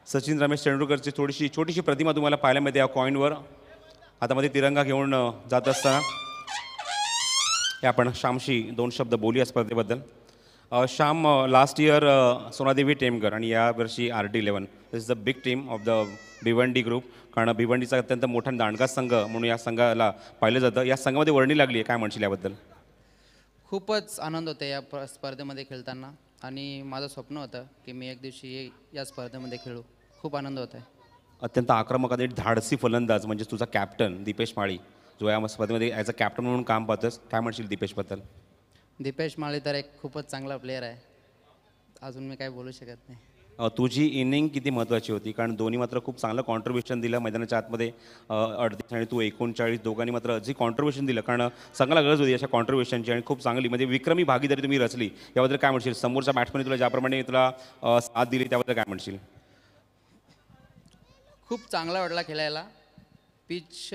सचिन रमेश तेंडुलकरची थोडीशी छोटीशी प्रतिमा तुम्हाला पाहायला मिळते या कॉईनवर. हातामध्ये तिरंगा घेऊन जात असताना हे आपण श्यामशी दोन शब्द बोलूया स्पर्धेबद्दल. श्याम, लास्ट इयर सोनादेवी टेमकर आणि यावर्षी RD11. This is the big team of the Bhiwandi group. कारण भिवंडीचा अत्यंत मोठा दांडगा संघ म्हणून या संघाला पाहिलं जातं. या संघामध्ये वर्णी लागली आहे, काय म्हणशील याबद्दल? खूपच आनंद होते या स्पर्धेमध्ये खेळताना आणि माझं स्वप्न होतं की मी एक दिवशी या स्पर्धेमध्ये खेळू. खूप आनंद होत आहे. अत्यंत आक्रमक आणि धाडसी फलंदाज म्हणजे तुझा कॅप्टन दीपेश माळी, जो या स्पर्धेमध्ये ॲज अ कॅप्टन म्हणून काम पाहतोस, काय म्हणशील दीपेशबद्दल? दीपेश माळी तर एक खूपच चांगला प्लेअर आहे. अजून मी काय बोलू शकत नाही. तुझी इनिंग किती महत्त्वाची होती? कारण दोन्ही मात्र खूप चांगलं कॉन्ट्रीब्युशन दिलं मैदानाच्या आतमध्ये. 38 आणि तू 39, दोघांनी मात्र जे कॉन्ट्रीब्युशन दिलं, कारण संघाला गरज होती अशा कॉन्ट्रीब्युशनची आणि खूप चांगली म्हणजे विक्रमी भागीदारी तुम्ही रचली. याबद्दल काय म्हणशील? समोरच्या बॅट्समॅनने तुला ज्याप्रमाणे तुला साथ दिली त्याबद्दल काय म्हणशील? खूप चांगला वाटला खेळायला. पिच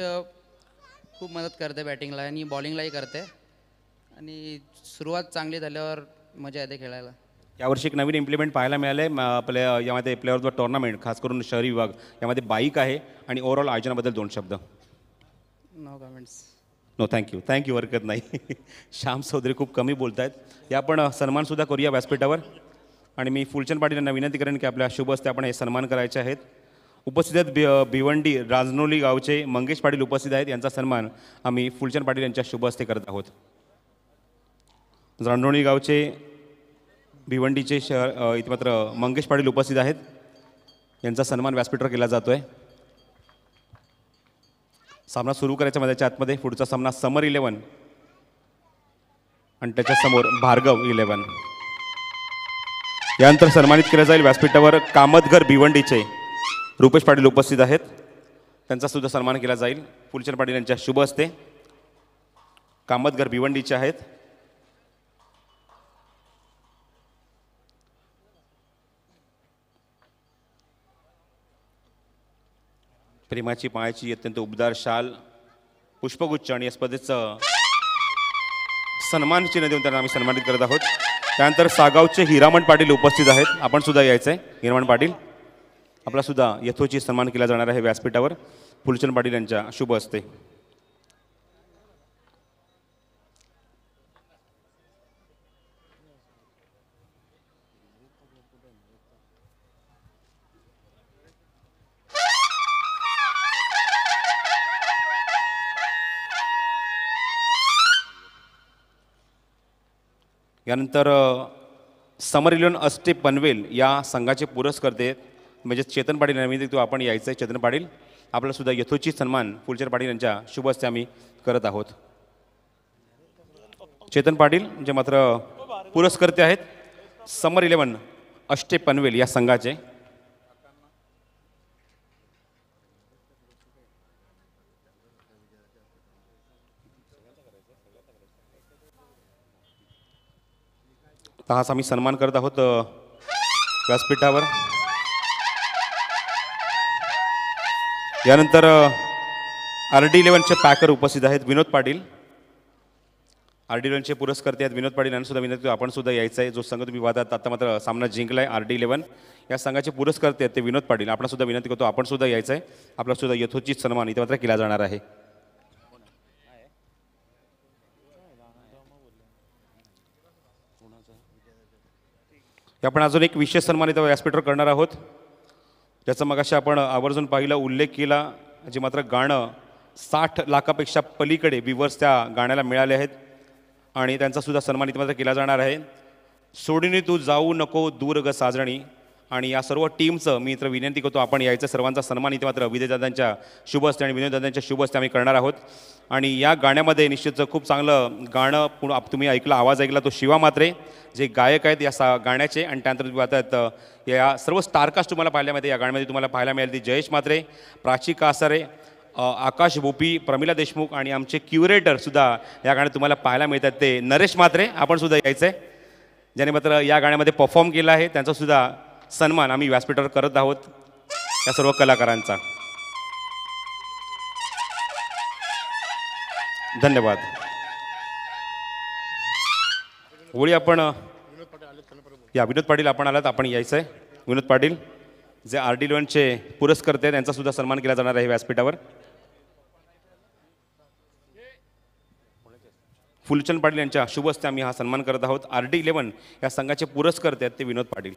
खूप मदत करते बॅटिंगला आणि बॉलिंगलाही करते आणि सुरुवात चांगली झाल्यावर मजा येते खेळायला. यावर्षी एक नवीन इम्प्लिमेंट पाहायला मिळालं आहे आपल्या यामध्ये प्लेअर ऑफ द टुर्नामेंट, खास करून शहरी विभाग. यामध्ये बाईक आहे आणि ओव्हरऑल आयोजनाबद्दल दोन शब्द. No comments. नो, थँक्यू हरकत नाही. श्याम चौधरी खूप कमी बोलत आहेत. या आपण सन्मानसुद्धा करूया व्यासपीठावर आणि मी फुलचंद पाटील यांना विनंती करेन की आपल्या शुभ हस्ते आपण हे सन्मान करायचे आहेत. उपस्थित आहेत भिवंडी राजनोली गावचे मंगेश पाटील उपस्थित आहेत. यांचा सन्मान आम्ही फुलचंद पाटील यांच्या शुभ हस्ते करत आहोत. राजनोली गावचे भिवंडीचे शहर इथे मात्र मंगेश पाटील उपस्थित आहेत. यांचा सन्मान व्यासपीठावर केला जातो आहे. सामना सुरू करायचा मैदानाच्या आतमध्ये. पुढचा सामना समर 11 आणि त्याच्यासमोर भार्गव 11. यानंतर सन्मानित केलं जाईल व्यासपीठावर कामतघर भिवंडीचे रुपेश पाटील उपस्थित आहेत. त्यांचा सुद्धा सन्मान केला जाईल फुलचंद पाटील यांच्या शुभ हस्ते. कामतघर भिवंडीचे आहेत. प्रेमाची पायाची अत्यंत उबदार शाल, पुष्पगुच्छ आणि या स्पर्धेचं सन्मान चिन्ह देऊन त्यांना आम्ही सन्मानित करत आहोत. त्यानंतर सागावचे हिरामण पाटील उपस्थित आहेत. आपण सुद्धा यायचं आहे. हिरामण पाटील, आपला सुद्धा यथोचित सन्मान केला जाणार आहे व्यासपीठावर फुलचंद पाटील यांच्या शुभ हस्ते. यानंतर समर 11 अस्टे पनवेल या संघाचे पुरस्कर्ते म्हणजे चेतन पाटील यांनी तो आपण यायचं आहे. चेतन पाटील, आपला सुद्धा यथोचित सन्मान फुलचंद पाटील यांच्या शुभ हस्ते आम्ही करत आहोत. चेतन पाटील जे मात्र पुरस्कर्ते आहेत समर 11 अस्टे पनवेल या संघाचे. हाच आम्ही सन्मान करत आहोत व्यासपीठावर. यानंतर RD11चे पॅकर उपस्थित आहेत विनोद पाटील. RD11चे पुरस्कर्ते आहेत विनोद पाटील यांना सुद्धा विनंती आपण सुद्धा यायचं आहे. जो संघ तुम्ही वादात आता मात्र सामना जिंकला आहे RD11 या संघाचे पुरस्कर्ते आहेत ते विनोद पाटील. आपण सुद्धा विनंती करतो आपण सुद्धा यायचं आहे. आपला सुद्धा यथोचित सन्मान इथे मात्र केला जाणार आहे. आपण अजून एक विशेष सन्मान इथं व्यासपीठावर करणार आहोत, ज्याचा मगाशी आपण आवर्जून पाहिला उल्लेख केला. जे मात्र गाणं 60 लाखापेक्षा पलीकडे व्ह्यूवर्स त्या गाण्याला मिळाले आहेत आणि त्यांचा सुद्धा सन्मान इथं मात्र केला जाणार आहे. सोडून तू जाऊ नको दूर ग साजणी. आणि या सर्व टीमचं मी इतर विनंती करतो आपण यायचं. सर्वांचा सन्मान इथे मात्र विजयदादांच्या शुभ हस्ते आणि विनोददादांच्या शुभ हस्ते आम्ही करणार आहोत. आणि या गाण्यामध्ये निश्चितच खूप चांगलं गाणं तुम्ही ऐकला, आवाज ऐकला तो शिवा म्हात्रे जे गायक आहेत या गाण्याचे. आणि त्यानंतर तुम्ही पाहतात या सर्व स्टारकास्ट तुम्हाला पाहायला मिळते. या गाण्यामध्ये तुम्हाला पाहायला मिळेल ती जयेश म्हात्रे, प्राची कासारे, आकाश भोपी, प्रमिला देशमुख आणि आमचे क्युरेटरसुद्धा या गाण्यात तुम्हाला पाहायला मिळतात ते नरेश म्हात्रे. आपण सुद्धा यायचं आहे. ज्याने मात्र या गाण्यामध्ये परफॉर्म केला आहे त्यांचासुद्धा सन्मान आम्ही व्यासपीठावर करत आहोत या सर्व कलाकारांचा. धन्यवाद. होळी आपण या विनोद पाटील आपण आलात, आपण यायचं आहे. विनोद पाटील जे RD11चे पुरस्कर्ते आहेत त्यांचा सुद्धा सन्मान केला जाणार आहे व्यासपीठावर. फुलचंद पाटील यांच्या शुभ हस्ते आम्ही हा सन्मान करत आहोत. RD11 या संघाचे पुरस्कर्ते आहेत ते विनोद पाटील.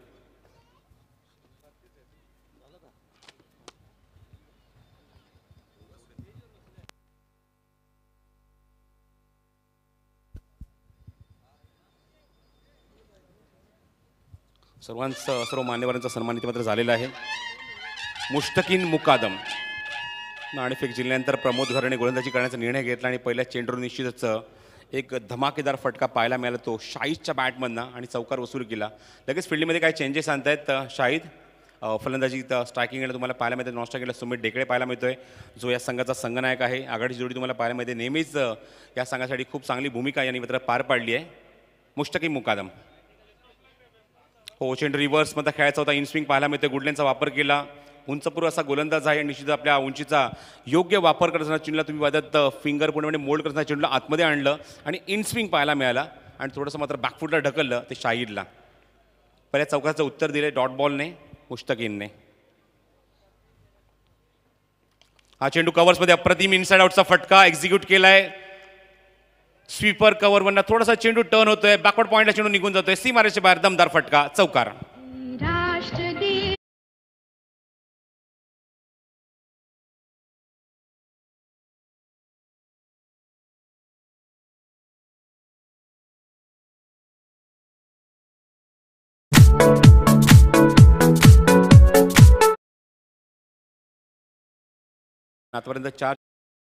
सर्व मान्यवरांचा सन्मान इथे मात्र झालेला आहे. मुश्तकीन मुकादम नाणेफेक जिंकल्यानंतर प्रमोद घराणे गोलंदाजी करण्याचा निर्णय घेतला आणि पहिल्या चेंडूवर निश्चितच एक धमाकेदार फटका पाहायला मिळाला तो शाहीदच्या बॅटमधनं आणि चौकार वसूल केला. लगेच फील्डिंगमध्ये काही चेंजेस आणतायत शाहीद. फलंदाजी स्ट्रायकिंगला तुम्हाला पाहायला मिळते. नॉन स्ट्रायकिंगला सुमित डेकळे पाहायला मिळतोय जो या संघाचा संघनायक आहे. आघाडीची जोडी तुम्हाला पाहायला मिळते. नेहमीच या संघासाठी खूप चांगली भूमिका यांनी मात्र पार पाडली आहे. मुश्तकीन मुकादम हो चेंडू रिव्हर्समध्ये खेळायचा होता. इनस्विंग पाहायला मिळते. गुडलेनचा वापर केला. उंचपुर असा गोलंदाज आहे. निश्चित आपल्या उंचीचा योग्य वापर करताना चेंडूला तुम्ही वादत फिंगर पूर्णपणे मोल्ड करताना चेंडूला आतमध्ये आणलं आणि इनस्विंग पाहायला मिळाला आणि थोडंसं मात्र बॅकफुटला ढकललं ते शाहीदला. पहिल्या चौकाचं उत्तर दिले डॉट बॉलने मुश्तकीनने. हा चेंडू कव्हर्समध्ये अप्रतिम इनसाइड आउटचा फटका एक्झिक्यूट केलाय. स्वीपर कव्हरवरनं थोडासा चेंडू टर्न होतोय. बॅकवर्ड पॉईंटला चेंडू निघून जातोय. सीमारेच्या बाहेर दमदार फटका चौकार. आतापर्यंत 4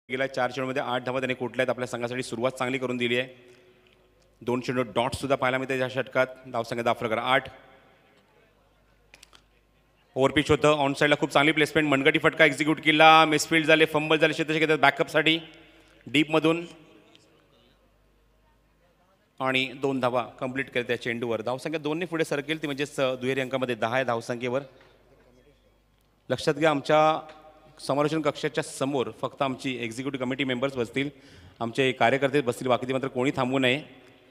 गेल्या 4 चेंडूमध्ये 8 धावा त्याने कोटल्या आहेत. आपल्या संघासाठी सुरुवात चांगली करून दिली आहे. 2 चेंडू डॉट सुद्धा पाहायला मिळते या षटकात. धावसंख्या 10 फरक 8. ओव्हरपिच होतं. ऑन साईडला खूप चांगली प्लेसमेंट. मनगटी फटका एक्झिक्यूट केला. मिसफिल्ड झाले. फंबल झाले. क्षेत्ररक्षक घेतात बॅकअपसाठी डीपमधून आणि 2 धावा कंप्लीट केल्या त्या चेंडूवर. धावसंख्या 2ने पुढे सरकेल ती म्हणजेच दुहेरी अंकामध्ये 10 आहे धावसंख्येवर. लक्षात घ्या आमच्या समालोचन कक्षाच्या समोर फक्त आमची एक्झिक्युटिव्ह कमिटी मेंबर्स बसतील. आमचे कार्यकर्ते बसतील. बाकी मात्र कोणी थांबू नये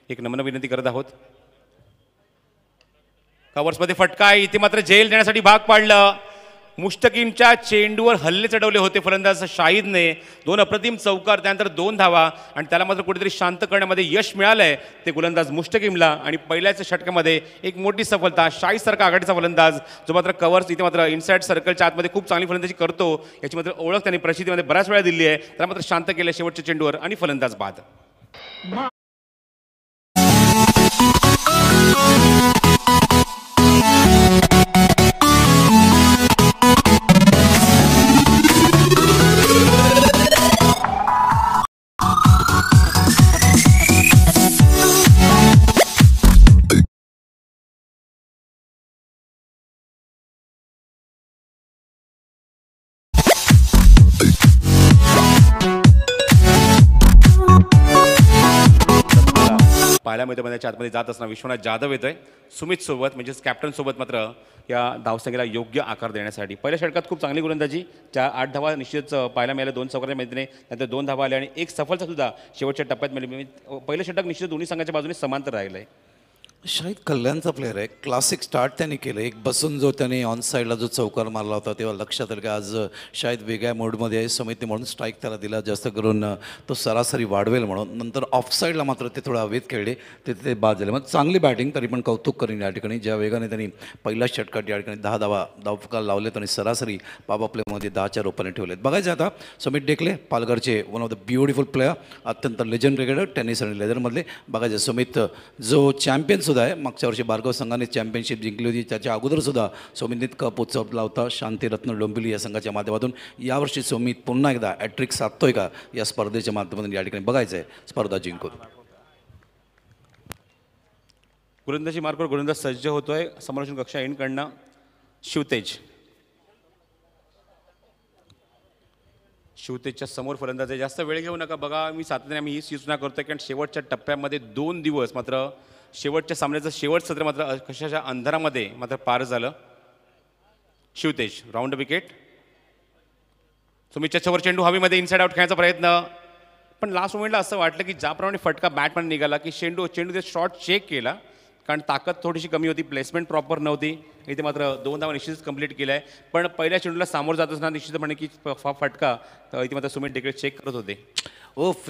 एक नम्र विनंती करत आहोत. कव्हर्समध्ये फटका आहे. इथे मात्र झेल देण्यासाठी भाग पाडलं. मुश्तकीनच्या चेंडूवर हल्ले चढवले होते फलंदाज शाहीदने. 2 अप्रतिम चौकार त्यानंतर 2 धावा आणि त्याला मात्र कुठेतरी शांत करण्यामध्ये यश मिळालंय ते गोलंदाज मुश्तकीमला. आणि पहिल्याच षटकामध्ये एक मोठी सफलता. शाहीदसारखा आघाडीचा फलंदाज जो मात्र कव्हर्स इथे मात्र इनसाइड सर्कलच्या आतमध्ये खूप चांगली फलंदाजी करतो याची मात्र ओळख त्यांनी प्रसिद्धीमध्ये बऱ्याच वेळा दिली आहे. त्याला मात्र शांत केलं शेवटच्या चेंडूवर आणि फलंदाज बाद. पाहायला मिळतं मैदानाच्या आतमध्ये जात असताना विश्वनाथ जाधव येतोय सुमित सोबत म्हणजेच कॅप्टन सोबत मात्र या धावसंख्येला योग्य आकार देण्यासाठी. पहिल्या षटकात खूप चांगली गोलंदाजी. 8 धावा निश्चितच पाहायला मिळाल्या. 2 चौकाच्या मैदाने नंतर 2 धावा आल्या आणि एक सफलता सुद्धा शेवटच्या टप्प्यात मिळाली. पहिलं षटक निश्चित दोन्ही संघाच्या बाजूने समांतर राहिलं आहे. शाहीद कल्याणचा प्लेअर आहे. क्लासिक स्टार्ट त्यांनी केलं. एक बसून जो त्याने ऑन साईडला जो चौकार मारला होता तेव्हा लक्षात आलं की आज शाहीद वेगळ्या मोडमध्ये आहे. समिती म्हणून स्ट्राईक त्याला दिला जास्त करून तो सरासरी वाढवेल म्हणून. नंतर ऑफ साईडला मात्र ते थोडं हवेत खेळले ते बाद झाले. मग चांगली बॅटिंग तरी पण कौतुक करीन या ठिकाणी. ज्या वेगाने त्यांनी पहिल्या षटकात या ठिकाणी 10 धावफलक लावलेत आणि सरासरी पावप्लेमध्ये 10च्या रोपाने ठेवलेत. बघायचं आता सुमित डेकले पालघरचे one of the beautiful player. अत्यंत लेजंड क्रिकेटर टेनिस आणि लेदरमधले. बघायचं सुमित जो चॅम्पियनसुद्धा आहे. मागच्या वर्षी भार्गव संघाने चॅम्पियनशिप जिंकली होती. त्याच्या अगोदरसुद्धा सुमित कप उत्सव होता शांतीरत्न डोंबिवली या संघाच्या माध्यमातून. यावर्षी सुमित पुन्हा एकदा हॅट्रिक साधतोय का या स्पर्धेच्या माध्यमातून या ठिकाणी बघायचं आहे. स्पर्धा जिंकून गोलंदाजी मार्गावर गोलंदाज सज्ज होतोय. समालोचन कक्षा एंडकडनं शिवतेजच्या समोर फलंदाज आहे. जास्त वेळ घेऊ नका. बघा मी सातत्याने आम्ही ही सूचना करतोय कारण शेवटच्या टप्प्यामध्ये 2 दिवस मात्र शेवटच्या सामन्याचं शेवट सत्र मात्र कशाच्या अंधारामध्ये मात्र पार झालं. Shivtej round wicket. सुमितच्या चवर चेंडू हवेमध्ये इनसाइड आउट खेळण्याचा प्रयत्न पण लास्ट मोमेंटला असं वाटलं की ज्याप्रमाणे फटका बॅटमॅन निघाला की चेंडू शॉट चेक केला कारण ताकद थोडीशी कमी होती, प्लेसमेंट प्रॉपर नव्हती. इथे मात्र 2 धावा निश्चितच कंप्लीट केल्या आहे. पण पहिल्या चेंडूला सामोरं जात असताना निश्चितपणे की फटका तर इथे मात्र सुमित डेकळे चेक करत होते.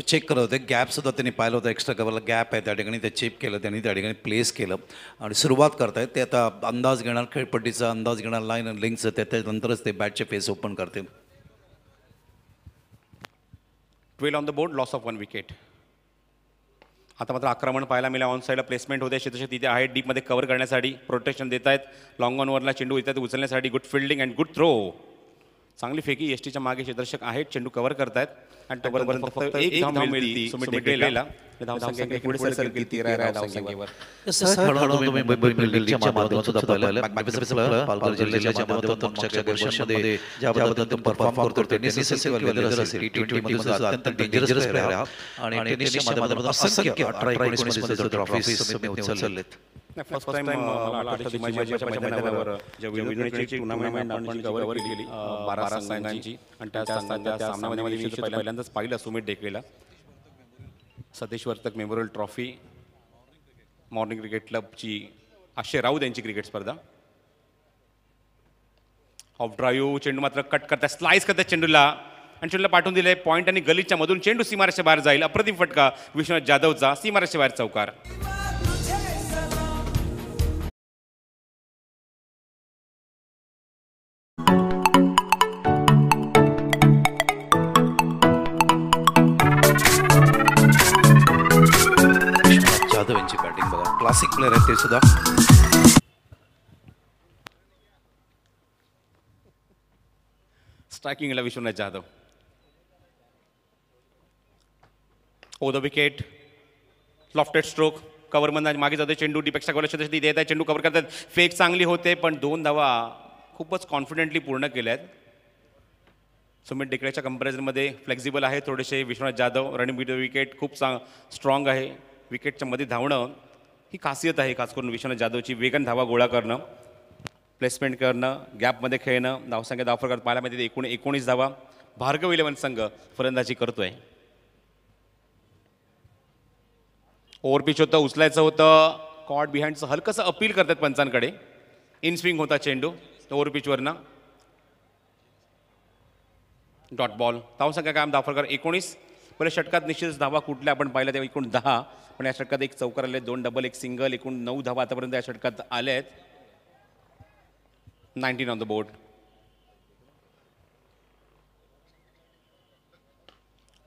चेक करत होते. गॅपसुद्धा त्यांनी पाहिलं होतं, एक्स्ट्रा कव्हरला गॅप आहे त्या ठिकाणी ते चेक केलं त्यांनी, त्या ठिकाणी प्लेस केलं आणि सुरुवात करतायत ते. आता अंदाज घेणार, खेळपट्टीचा अंदाज घेणार, लाईन आणि लिंकचं, त्याच्यानंतरच ते बॅटचे फेस ओपन करतील. 12 on the board, loss of 1 wicket. आता मात्र आक्रमण पाहायला मिळालं. ऑन साईडला प्लेसमेंट होते, क्षेत्रक्षेत्र तिथे आहे, डीपमध्ये कव्हर करण्यासाठी प्रोटेक्शन देत आहेत. लॉंग ऑनवरला चेंडू येतात उचलण्यासाठी. Good fielding and good throw. चांगली फेकी. एसटीच्या मागे क्षेत्ररक्षक आहेत, चेंडू कव्हर करतायत आणि तोपर्यंत फक्त एक धाव मिळते सुमित डेकळेला. धावसंख्या पुढे सरकेल 13 धावसंख्येवर. लीगच्या माध्यमातून सुद्धा पाहिलं, पालघर जिल्ह्याच्या माध्यमातून मागच्या वर्षामध्ये ज्या पद्धतीने परफॉर्म करतो त्यांनी T20 मध्ये अत्यंत डेंजरस प्लेयर आहे आणि टेनिसच्या माध्यमातून असंख्य 18-19 मध्ये ट्रॉफीज उचललेत. फर्स्ट टाइम मला आठवतं माझ्या मैदानावर जेव्हा विनोदची टुर्नामेंट आपण कव्हर केली 12 संघांची आणि त्या सामन्यामध्ये मी पहिल्यांदाच पाहिलं सुमित डेकळेला. सतेश्वर तक मेमोरियल ट्रॉफी, मॉर्निंग क्रिकेट क्लबची आशय राऊत यांची क्रिकेट स्पर्धा. ऑफ ड्राईव्ह चेंडू मात्र कट करतात, स्लाइस करतात चेंडूला आणि चेंडूला पाठवून दिले पॉईंट आणि गलीच्या मधून चेंडू सीमारेषेच्या बाहेर जाईल. अप्रतिम फटका विश्वनाथ जाधवचा, सीमारेषेच्या बाहेर चौकार. जाधव यांची बॅटिंग बघा, क्लासिक प्लेअर आहेत ते सुद्धा. स्ट्रायकिंगला विश्वनाथ जाधव. ओ द विकेट, लॉफ्टेड स्ट्रोक, कव्हरमध्ये मागे जातो चेंडू, डीपेक्षा गोलक्षेत्र तिथे येत आहे, चेंडू कव्हर करतात. फेक चांगली होते पण 2 धावा खूपच कॉन्फिडेंटली पूर्ण केल्या आहेत. सुमित डेकळेच्या कंपॅरिझनमध्ये फ्लेक्झिबल आहे थोडेसे Vishwanath Jadhav. Running with wicket खूप स्ट्रॉंग आहे. विकेटच्या मध्ये धावणं ही खासियत आहे खास करून विश्वनाथ जाधवची. वेगन धावा गोळा करणं, प्लेसमेंट करणं, गॅपमध्ये खेळणं. धावसंख्या धावफरकात पाहायला मिळते 19 धावा. भार्गव 11 संघ फलंदाजी करतोय. ओव्हरपिच होतं, उचलायचं होतं, कॉट बिहाइंडचं हलकंसं अपील करतात पंचांकडे. इन स्विंग होता चेंडू ओव्हरपिचवरनं. Dot ball. धावसंख्या कायम धावफरकार 19. पहिल्या षटकात निश्चितच धावा कुठल्या आपण पाहिल्या तेव्हा एकूण 10, पण या षटकात 1 चौकार आले, 2 डबल, 1 सिंगल, एकूण 9 धावा आतापर्यंत या षटकात आल्या आहेत. 19 ऑन द बोर्ड.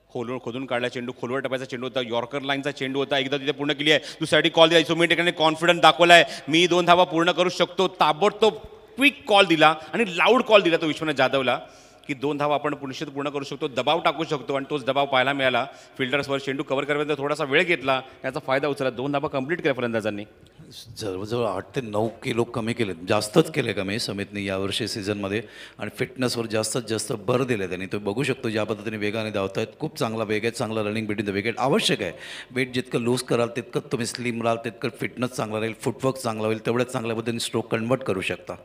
खोदून काढला चेंडू, खोलवर टप्प्याचा चेंडू होता, यॉर्कर लाईनचा चेंडू होता. एकदा तिथे पूर्ण केली आहे, दुसऱ्यासाठी कॉल दिला. सुमित डेकळेने कॉन्फिडन्स दाखवलाय, मी 2 धावा पूर्ण करू शकतो. ताबडतोब क्विक कॉल दिला आणि लाऊड कॉल दिला तो विश्वनाथ जाधवला की 2 धावा आपण निश्चित पूर्ण करू शकतो, दबाव टाकू शकतो. आणि तोच दबाव पाहायला मिळाला. फिल्डर्सवर चेंडू कव्हर करण्याचा थोडासा वेळ घेतला, याचा फायदा उचलला. 2 धावा कंप्लीट केल्या फलंदाजांनी. जवळजवळ 8 ते 9 किलो कमी केले, जास्तच केले कमी समितने यावर्षी सीझनमध्ये. आणि फिटनेसवर जास्तीत जास्त भर दिले त्यांनी. तो बघू शकतो ज्या पद्धतीने वेगाने धावत आहेत. खूप चांगला वेग आहे, चांगला रनिंग बिटवीन द विकेट आवश्यक आहे. वेट जितकं लूज कराल तितकं तुम्ही स्लिम राहाल, तितकं फिटनेस चांगला राहील, फुटवर्क चांगला होईल, तेवढ्याच चांगल्या पद्धतीने स्ट्रोक कन्वर्ट करू शकता.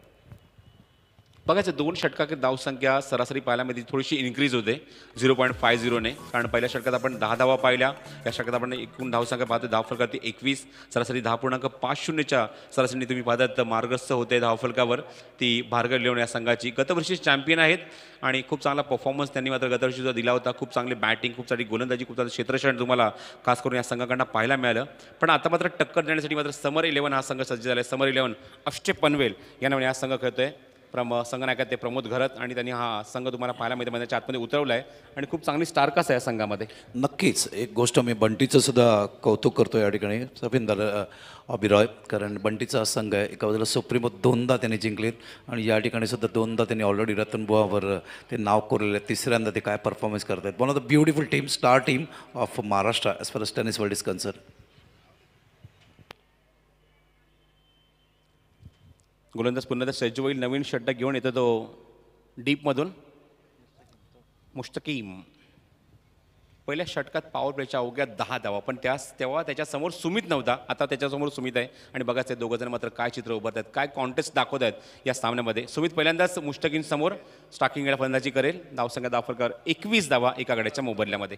बघायचं 2 षटकात धावसंख्या सरासरी पाहायला मिळते, थोडीशी इन्क्रीज होते 0.50ने. कारण पहिल्या षटकात आपण 10 धावा पाहिल्या, या षटकात आपण एकूण धावसंख्या पाहतो धावफलकावरती 21, सरासरी 10.50च्या सरासरीने तुम्ही पाहतात मार्गस्थ होते धावफलकावर ती भार्गव 11 या संघाची. गतवर्षी चॅम्पियन आहेत आणि खूप चांगला परफॉर्मन्स त्यांनी मात्र गतवर्षी सुद्धा दिला होता. खूप चांगली बॅटिंग, खूप चांगली गोलंदाजी, खूप चांगलं क्षेत्ररक्षण तुम्हाला खास करून या संघाकडनं पाहायला मिळालं. पण आता मात्र टक्कर देण्यासाठी मात्र समर 11 हा संघ सज्ज झाला आहे. समर 11 अक्षय पनवेल या नावाने हा संघ खेळतोय. संघनायक ते प्रमोद घरत आणि त्यांनी हा संघ तुम्हाला पाहायला मिळते मैदानाच्या आतमध्ये उतरवला आहे आणि खूप चांगली स्टारकास्ट आहे या संघामध्ये. नक्कीच एक गोष्ट मी बंटीचं सुद्धा कौतुक करतो या ठिकाणी, सफिंदर अभिरॉय. कारण बंटीचा हा संघ आहे, एका बाजूला सुप्रीमो 2दा त्यांनी जिंकलेत आणि या ठिकाणी सुद्धा 2दा त्यांनी ऑलरेडी रतनबुवावर ते नाव कोरलेलं आहे. 3ऱ्यांदा ते काय परफॉर्मन्स करत आहेत. One of the beautiful team, star team of Maharashtra as far as tennis world is concern. गोलंदाज पुन्हा सज्ज होईल, नवीन षटक घेऊन येतो तो डीपमधून. मुश्तकीम पहिल्या षटकात पॉवर प्लेच्या अवघ्या 10 धावा, पण तेव्हा त्याच्यासमोर सुमित नव्हता. आता त्याच्यासमोर सुमित आहे आणि बघाच ते दोघंजण मात्र काय चित्र उभारतात, काय कॉन्टेस्ट दाखवत आहेत या सामन्यामध्ये. सुमित पहिल्यांदाच मुश्तकीम समोर स्टार्टिंगला फलंदाजी करेल. धावसंख्या दाफलकर 21 धावा एका गड्याच्या मोबदल्यामध्ये.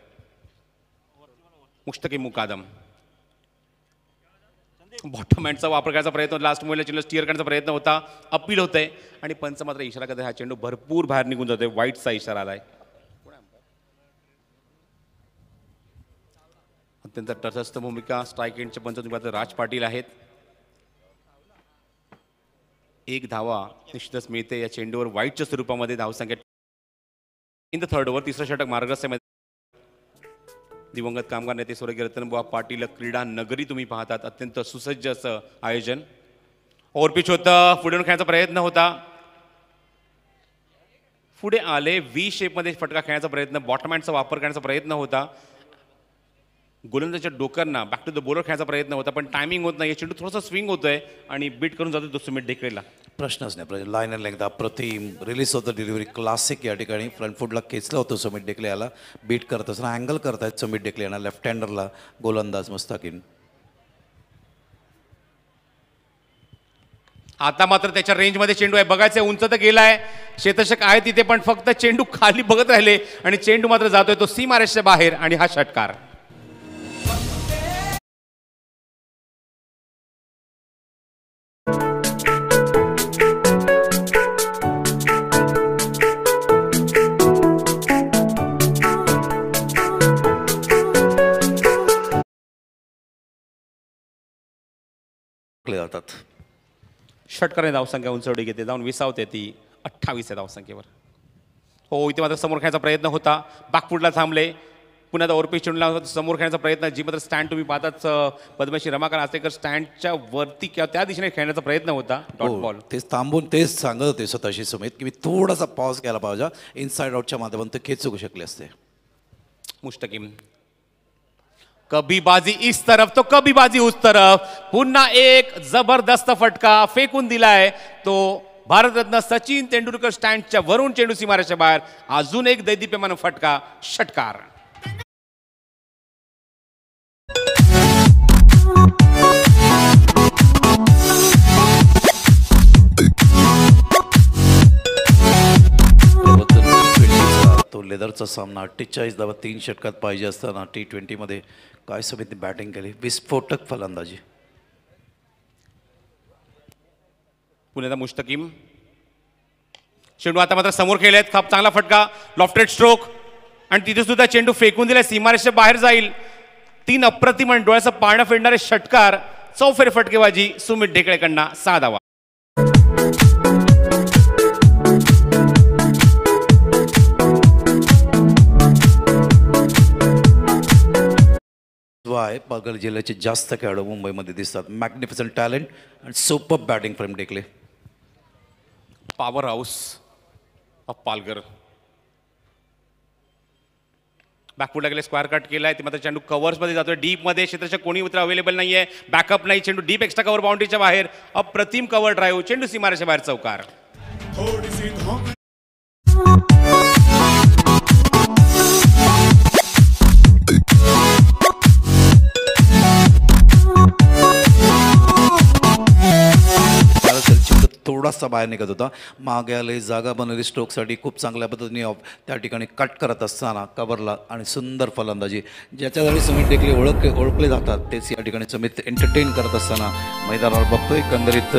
मुश्तकीम मुकादम बॉटम हँडचा वापर करण्याचा प्रयत्न, लास्ट मोमेंटला चेंडू स्टिअर करण्याचा प्रयत्न होता, अपील होत आहे आणि पंच मात्र इशारा करते हा चेंडू भरपूर बाहेर निघून जातोय. वाईटचा इशारा आलाय. अत्यंत तटस्थ भूमिका स्ट्राईक एंडचे पंच तुम्ही पाहता राज पाटील आहेत. एक धावा निश्चितच मिळते या चेंडूवर वाईटच्या स्वरूपामध्ये. धावसंख्या इन द थर्ड ओव्हर. तिसरं षटक मार्गदर्शक. दिवंगत कामगार नेते स्वर्गीय रतनबुवा पाटील क्रीडा नगरी तुम्ही पाहतात. अत्यंत सुसज्ज असं आयोजन. ओव्हरपिच होतं, पुढे खेळण्याचा प्रयत्न होता, पुढे आले, व्ही शेपमध्ये फटका खेळण्याचा प्रयत्न, बॉटम हँडचा वापर करण्याचा प्रयत्न होता, गोलंदाजाच्या डोक्यांना बॅक टू द बॉलर खेळण्याचा प्रयत्न होता, पण टायमिंग होत नाही. चेंडू थोडासा स्विंग होतोय आणि बीट करून जातो तो सुमित ढेकळेला. प्रश्नच नाही. लाईन अँड लेंथ अप्रतिम रिलीज होतं. Delivery classic. या ठिकाणी फ्रंट फुटला खेचलं होतं सुमित डेकले याला. बीट करत असताना अँगल करतायत सुमित डेकले यांना, लेफ्ट हँडरला गोलंदाज मुस्ताकिन. आता मात्र त्याच्या रेंजमध्ये चेंडू आहे. बघायचं उंच तर गेलाय, क्षेत्ररक्षक आहे तिथे, पण फक्त चेंडू खाली बघत राहिले आणि चेंडू मात्र जातोय तो सीमारेषेच्या बाहेर आणि हा षटकार. जातात. षटकाराने धावसंख्या उंचवडी घेते, जाऊन विसावते ती 28 धावसंख्येवर. हो, इथे मात्र समोर खेळण्याचा प्रयत्न होता, बॅकफुटला थांबले, पुन्हा ओव्हरपिच चेंडूला समोर खेळण्याचा प्रयत्न. जी मात्र स्टँड तुम्ही पाहताच पद्मश्री रमाकांत आचरेकर स्टँडच्या वरती किंवा त्या दिशेने खेळण्याचा प्रयत्न होता. Dot ball. तेच थांबून तेच सांगत होते स्वतःशी सुमित की मी थोडासा पॉज केला पाहिजे, इनसाइड आउटच्या माध्यमातून ते खेचू शकले असते. मुस्तकिम. कभी बाजी इस तरफ तो कभी बाजी उस तरफ. पुन्हा एक जबरदस्त फटका फेकून दिलाय तो भारतरत्न सचिन तेंडुलकर स्टँडच्या वरून चेंडू सीमारेषेच्या बाहेर. अजून एक दैदिप्यमान फटका. षटकार. तो लेदरचा सामना 48 धावा 3 षटकात पाहिजे असताना T20मध्ये काय समिती बॅटिंग केली. विस्फोटक फलंदाजी. पुण्याचा मुस्तकिम. चेंडू आता मात्र समोर खेळलेत. खूप चांगला फटका, लॉफ्टेड स्ट्रोक आणि तिथे सुद्धा चेंडू फेकून दिलाय, सीमारेषेच्या बाहेर जाईल. 3 अप्रतिम आणि डोळ्याचं पाळणं फेडणारे षटकार. चौफेर फटकेबाजी सुमित ढेकळेकडनं 6 धावा. आहे पालघर जिल्ह्याचे जास्त खेळाडू मुंबईमध्ये दिसतात. मॅग्निफिसंट टॅलेंट आणि super batting from Dekle. Power house of Palghar. बॅकफुटला गेले, स्क्वायर कट केलाय, ते मात्र चेंडू कव्हर्समध्ये जातोय, डीपमध्ये. क्षेत्राच्या कोणी उतर अवेलेबल नाहीये, बॅकअप नाही, चेंडू डीप एक्स्ट्रा कव्हर बाउंड्रीच्या बाहेर. अप्रतिम कव्हर ड्राईव्ह, चेंडू सीमारेषेच्या बाहेर. चौकार. थोडासा बाहेर निघत होता, मागे आले, जागा बनवली स्ट्रोकसाठी. खूप चांगल्या पद्धतीने त्या ठिकाणी कट करत असताना कव्हरला आणि सुंदर फलंदाजी. ज्याच्यासाठी सुमित डेकले ओळखले जातात तेच या ठिकाणी सुमित एंटरटेन करत असताना मैदानावर बघतोय. एकंदरीत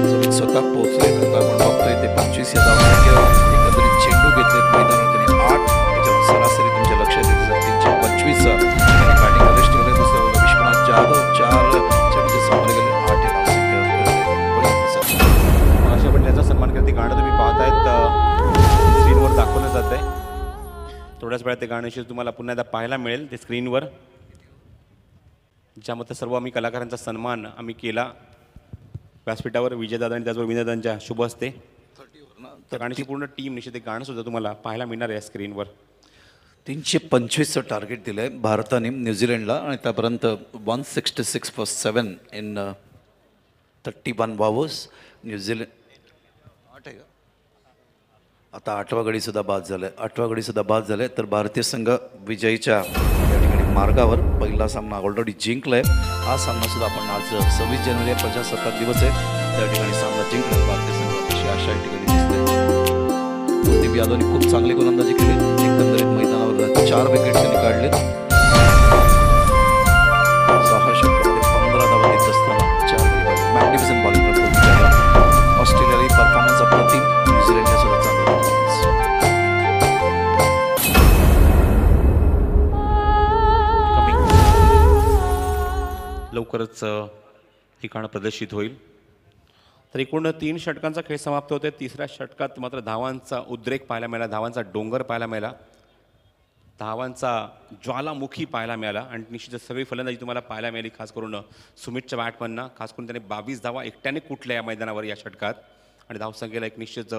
सुमित स्वतः पोहोचले आपण बघतोय ते 25 या धावा. एकंदरीत चेंडू घेतलेत मैदानावर त्यांनी 8. त्याच्यावर सरासरी तुमच्या लक्षात येते 325 बॅटिंग अरेस्ट केले. दुसऱ्या विश्वनाथ जाधव 4 चेंडूचे सामोरे गेले. 8 अशा पण त्याचा सन्मान करते गाणं तुम्ही पाहतायत स्क्रीनवर दाखवलं जात आहे. थोड्याच वेळात ते गाणं तुम्हाला पुन्हा एकदा पाहायला मिळेल ते स्क्रीनवर, ज्यामध्ये सर्व आम्ही कलाकारांचा सन्मान आम्ही केला व्यासपीठावर. विजयदादा आणि त्याचबरोबर विनोदांच्या शुभ हस्ते. तर गाण्याची पूर्ण टीम निश्चित एक गाणं सुद्धा तुम्हाला पाहायला मिळणार आहे स्क्रीनवर. 325चं टार्गेट दिलं आहे भारताने न्यूझीलंडला आणि त्यापर्यंत 166 for 7 in 31 overs. न्यूझीलंड 8 आहे का? आता 8वा गडीसुद्धा बाद झालं आहे. 8वा गडीसुद्धा बाद झालं आहे. तर भारतीय संघ विजयीच्या या ठिकाणी मार्गावर. पहिला सामना ऑलरेडी जिंकला आहे. हा सामनासुद्धा आपण आज 26 जानेवारी प्रजासत्ताक दिवस आहे त्या ठिकाणी सामना जिंकला भारतीय संघ अशी आशा या ठिकाणी दिसते. कुलदीप यादवने खूप चांगली गोलंदाजी केली. एकंदरीत 4 विकेट त्यांनी काढले. 6 षटकामध्ये 15 धावा देत असताना 4 wicket. Magnificent bowling for Kuldeep Yadav. ऑस्ट्रेलियाची परफॉर्मन्स अप्रतिम, न्यूझीलंडच्या सुद्धा चांगला परफॉर्मन्स. लवकरच ही गाणं प्रदर्शित होईल. तर एकूण 3 षटकांचा खेळ समाप्त होते. तिसऱ्या षटकात मात्र धावांचा उद्रेक पाहायला मिळाला, धावांचा डोंगर पाहायला मिळाला, धावांचा ज्वालामुखी पाहायला मिळाला आणि निश्चितच सगळी फलंदाजी तुम्हाला पाहायला मिळाली. खास करून सुमितच्या बॅटमनना, खास करून त्याने 22 धावा एकट्याने कुठल्या या मैदानावर या षटकात आणि धावसंख्येला एक निश्चित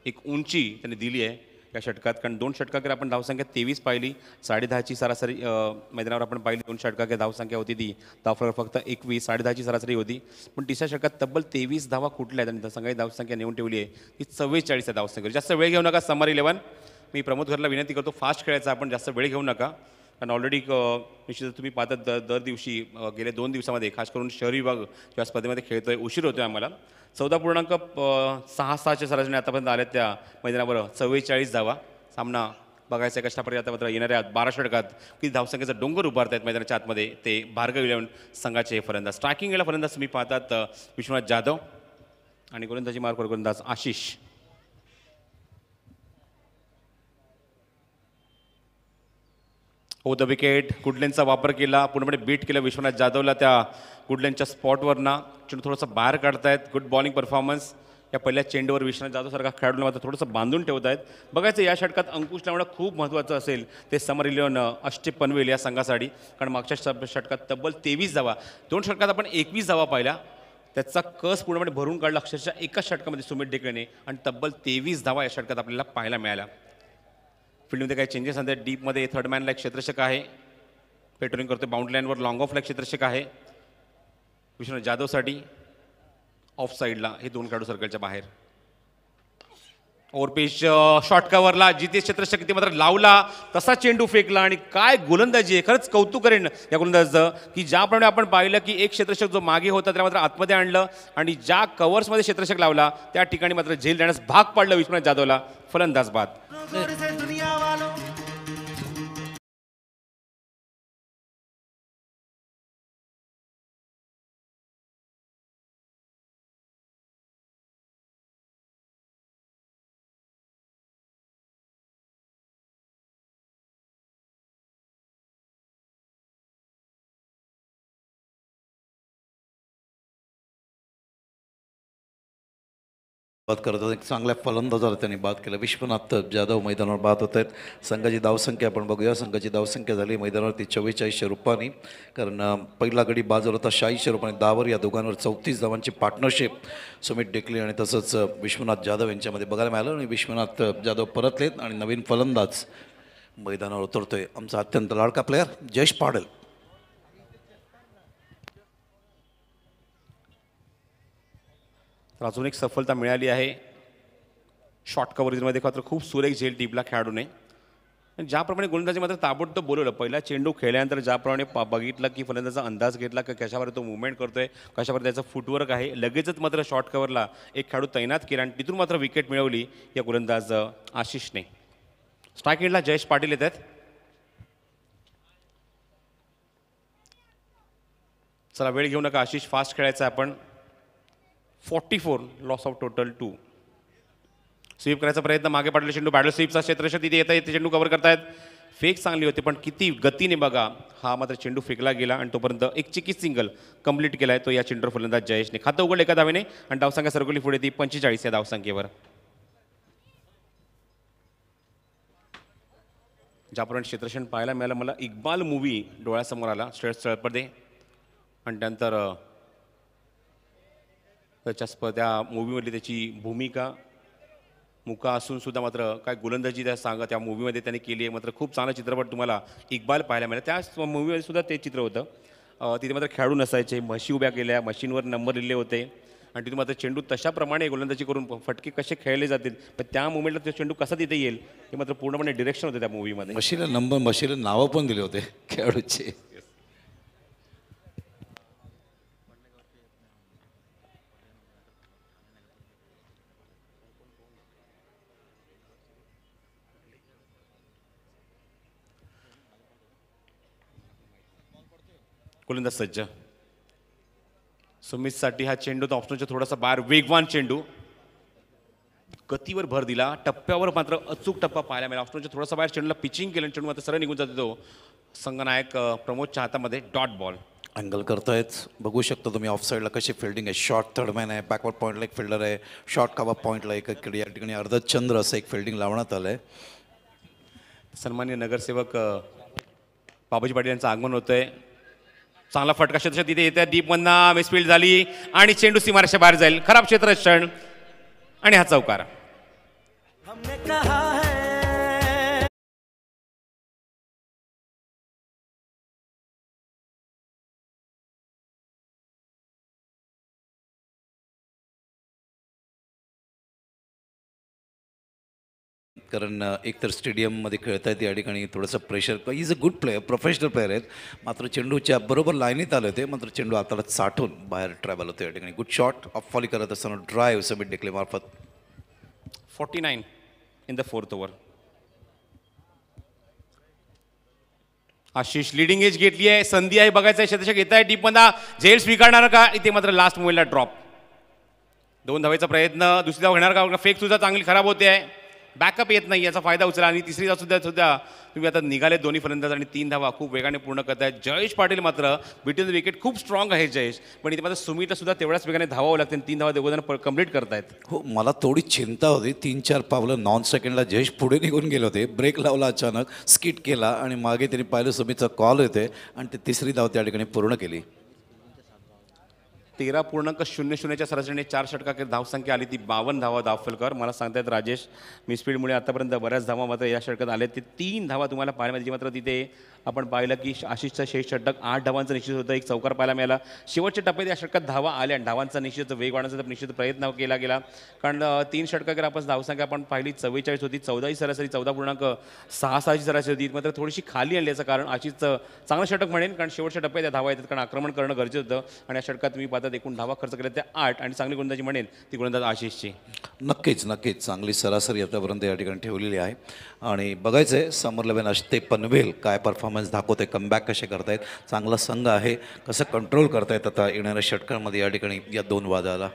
एक उंची त्यांनी दिली आहे या षटकात. कारण 2 षटकाकडे आपण धावसंख्या 23 पाहिली, 10.5ची सरासरी मैदानावर आपण पाहिली. 2 षटकाकडे धावसंख्या होती ती धावफलक फक्त 21, 10.5ची सरासरी होती. पण तिसऱ्या षटकात तब्बल 23 धावा कुठल्या आहेत आणि सगळी धावसंख्या नेऊन ठेवली आहे ती 44 आहे धावसंख्या. जास्त वेळ घेऊ नका समर 11. मी प्रमोद घरला विनंती करतो, फास्ट खेळायचा, आपण जास्त वेळ घेऊ नका. कारण ऑलरेडी निश्चित तुम्ही पाहता दर दिवशी गेल्या 2 दिवसामध्ये खास करून शहरी विभाग या स्पर्धेमध्ये खेळतो आहे, उशीर होतो आहे आम्हाला. 14.66च्या सरासरी आतापर्यंत आल्या त्या मैदानावर 44 धावा. सामना बघायचा कशाप्रकारे आता मात्र येणाऱ्या 12 षटकात किती धावसंख्येचा डोंगर उभारत आहेत मैदानाच्या आतमध्ये ते भार्गव 11 संघाचे फलंदाज. स्ट्रायकिंगला फलंदाज तुम्ही पाहतात विश्वनाथ जाधव आणि गोलंदाजी मार्कवर गोलंदाज आशिष. The wicket. गुडलेनचा वापर केला, पूर्णपणे बीट केलं विश्वनाथ जाधवला त्या गुडलेनच्या स्पॉटवरना. चेंडू थोडंसं बाहेर काढतायत. गुड बॉलिंग परफॉर्मन्स या पहिल्या चेंडूवर विश्वनाथ जाधवसारखा खेळाडूला मात्र थोडंसं बांधून ठेवत आहेत. बघायचं या षटकात अंकुश लावणं खूप महत्त्वाचं असेल ते समर 11 अष्टप पनवेल या संघासाठी. कारण मागच्या षटकात तब्बल 23 धावा, 2 षटकात आपण 21 धावा पाहिल्या. त्याचा कस पूर्णपणे भरून काढला अक्षरशः एकाच षटकामध्ये सुमित डेकलेने आणि तब्बल 23 धावा या षटकात आपल्याला पाहायला मिळाल्या. फील्डमध्ये काही चेंजेस आहेत. डीपमध्ये थर्ड मॅनला एक क्षेत्ररक्षक आहे, पेट्रोलिंग करतो. बाउंड्री लाईनवर लॉंग ऑफला एक क्षेत्ररक्षक आहे विश्वनाथ जाधवसाठी. ऑफ साईडला हे 2 खेळाडू सर्कलच्या बाहेर. ओव्हरपेच शॉर्ट कव्हरला जिथे क्षेत्ररक्षक ते मात्र लावला तसा चेंडू फेकला आणि काय गोलंदाजी आहे. खरंच कौतुक करेन या गोलंदाजाचं की ज्याप्रमाणे आपण पाहिलं की एक क्षेत्ररक्षक जो मागे होता त्याला मात्र आतमध्ये आणलं आणि ज्या कव्हर्समध्ये क्षेत्ररक्षक लावला त्या ठिकाणी मात्र झेल देण्यास भाग पाडलं विश्वनाथ जाधवला. फलंदाज बाद. बाद करतात. एक चांगल्या फलंदाजाला त्यांनी बाद केलं. विश्वनाथ जाधव मैदानावर बाद होत आहेत. संघाची धावसंख्या आपण बघूया. संघाची धावसंख्या झाली मैदानावरती 4400 रुपयांनी. कारण पहिला गडी बाजार होता 86 रुपयांनी. दावर या दोघांवर 34 धावांची पार्टनरशिप सुमित डेकले आणि तसंच विश्वनाथ जाधव यांच्यामध्ये बघायला मिळालं. आणि विश्वनाथ जाधव परतलेत आणि नवीन फलंदाज मैदानावर उतरतोय आमचा अत्यंत लाडका प्लेयर जयेश पाडल. तर अजून एक सफलता मिळाली आहे. शॉर्ट कव्हरेजमध्ये मात्र खूप सुरेख झेल टिपला खेळाडूने. ज्याप्रमाणे गोलंदाजी मात्र ताबडतोब बोलवलं. पहिला चेंडू खेळल्यानंतर ज्याप्रमाणे बघितलं की फलंदाजाचा अंदाज घेतला की कशावर तो मुवमेंट करतोय, कशावर त्याचं फुटवर्क आहे, लगेचच मात्र शॉर्ट कव्हरला एक खेळाडू तैनात केला आणि तिथून मात्र विकेट मिळवली या गोलंदाज आशिषने. स्ट्राईक एंडला जयेश पाटील येत आहेत. चला वेळ घेऊ नका, आशिष फास्ट खेळायचं आहे आपण. 44 लॉस ऑफ टोटल 2. स्वीप करायचा प्रयत्न, मागे पडलेला चेंडू बॅटल स्वीपचा क्षेत्ररक्षक तिथे येत आहे, ते चेंडू कव्हर करतायत. फेक चांगली होती पण किती गतीने बघा हा मात्र चेंडू फेकला गेला आणि तोपर्यंत एक चिकीच सिंगल कंप्लीट केला आहे तो या चेंडूवर फलंदाज जयेशने. खातं उघडलं एका धावेने आणि धावसंख्या सरकली पुढे ती 45 या धावसंख्येवर. ज्याप्रमाणे क्षेत्ररक्षण पाहायला मिळालं मला इक्बाल मूवी डोळ्यासमोर आला स्ट्रेट स्थळपडे आणि त्यानंतर त्या मूवीमधली त्याची भूमिका मुका असून सुद्धा मात्र काय गोलंदाजी त्या मूवीमध्ये त्यांनी केली आहे. मात्र खूप चांगला चित्रपट तुम्हाला इक्बाल पाहायला मिळाला. त्या मूवीमध्ये सुद्धा ते चित्र होतं. तिथे मात्र खेळाडू नसायचे, म्हशी उभ्या केल्या, मशीनवर नंबर लिहिले होते आणि तिथून मात्र चेंडू तशाप्रमाणे गोलंदाजी करून फटके कसे खेळले जातील पण त्या मुवमेंटला तो चेंडू कसा तिथे येईल हे मात्र पूर्णपणे डिरेक्शन होते त्या मूवीमध्ये. मशीला नंबर मशीला नावं पण दिले होते खेळाडूचे. गोलंदाज सज्ज. सुमितसाठी हा चेंडू तर ऑप्शनच्या थोडासा बाहेर, वेगवान चेंडू, गतीवर भर दिला, टप्प्यावर मात्र अचूक टप्पा पाहायला मिळाला. ऑप्शनच्या थोडासा बाहेर चेंडूला पिचिंग केलं, चेंडू मात्र सरळ निघून जातो तो संघनायक प्रमोदच्या हातामध्ये. Dot ball. अँगल करतायत, बघू शकता तुम्ही ऑफ साईडला कशी फिल्डिंग आहे. शॉर्ट थर्डमॅन आहे, बॅकवर्ड पॉईंटला एक फिल्डर आहे, शॉर्ट कव्हर पॉईंटला एक इकडे या ठिकाणी अर्धचंद्र असं एक फिल्डिंग लावण्यात आलं आहे. सन्मान्य नगरसेवक बाबूजी पाटील यांचं आगमन होतंय. चांगला फटका क्षेत्र तिथे येत्या, डीपमधनं मिसफिल्ड झाली आणि चेंडू सीमारेषेच्या बाहेर जाईल. खराब क्षेत्ररक्षण आणि हा चौकार. हमने कहा है कारण एकतर स्टेडियममध्ये खेळत आहेत या ठिकाणी थोडंसं pressure. Is a good player, professional player आहेत. मात्र चेंडूच्या बरोबर लाईनीत आले होते, मात्र चेंडू हाताला साठून बाहेर ट्रॅव्हल होते या ठिकाणी. गुड शॉट ऑफ फॉली करत असताना ड्राईव्ह समित डेकले मार्फत. 49 in the 4th over. Ashish leading age घेतली आहे, संधी आहे, बघायचं आहे, शतशक घेत आहे. डीपमधला झेल स्वीकारणार का, इथे मात्र लास्ट मोमेंटला ड्रॉप. 2 धावेचा प्रयत्न, दुसरी धाव घेणार का, फेक सुद्धा चांगली खराब होते आहे, बॅकअप येत नाही, याचा फायदा उचला. आणि तिसरी धाव सुद्धा तुम्ही आता निघाले दोन्ही फलंदाज आणि 3 धावा खूप वेगाने पूर्ण करतायत. जयेश पाटील मात्र बिटवीन द विकेट खूप स्ट्रॉंग आहे जयेश, पण इथे मात्र सुमितला सुद्धा तेवढ्याच वेगाने धावावं लागते. 3 धावा दोघं कंप्लीट करतायत. हो, मला थोडी चिंता होती. 3-4 पावलं नॉन सेकंडला जयेश पुढे निघून गेले होते, ब्रेक लावला, अचानक स्किट केला आणि मागे त्यांनी पाहिलं सुमितचा कॉल येते आणि ते तिसरी धाव त्या ठिकाणी पूर्ण केली. 13.00च्या सरासरीने 4 षटकाखेर धावसंख्या आली ती 52 धावा दाफलकर. मला सांगतायत राजेश, मिसफिल्डमुळे आतापर्यंत बऱ्याच धावा मात्र या षटकात आले. ते 3 धावा तुम्हाला पाहायला मिळाली. मात्र तिथे आपण पाहिलं की आशिषचं शेष षटक 8 धावांचं निश्चित होतं, एक चौकार पाहायला मिळाला. शेवटच्या टप्प्यात या षटकात धावा आल्या आणि धावांचा निश्चित वेग वाढवण्याचा निश्चित प्रयत्न केला गेला. कारण 3 षटकाखेर आपण धावसंख्या आपण पाहिली 44 होती, 14 सरासरी 14.66 सरासरी होती. मात्र थोडीशी खाली आणली, याचं कारण आशिषचं चांगलं षटक म्हणेन, कारण शेवटच्या टप्प्यात त्या धावा येतात, कारण आक्रमण करणं गरजेचं होतं. आणि या षटकात तुम्ही पाहतात एकूण धावा खर्च केल्या त्या 8 आणि चांगली गोलंदाजी म्हणेन ती गोलंदाज आशिषची. नक्कीच चांगली सरासरी आतापर्यंत या ठिकाणी ठेवलेली आहे. आणि बघायचं आहे समोर लेव्हन ते पनवेल काय परफॉर्मन्स दाखवते, कमबॅक कसे करतायत, चांगला संघ आहे, कसं कंट्रोल करतायत आता येणाऱ्या षटकांमध्ये या ठिकाणी या 2 वादाला.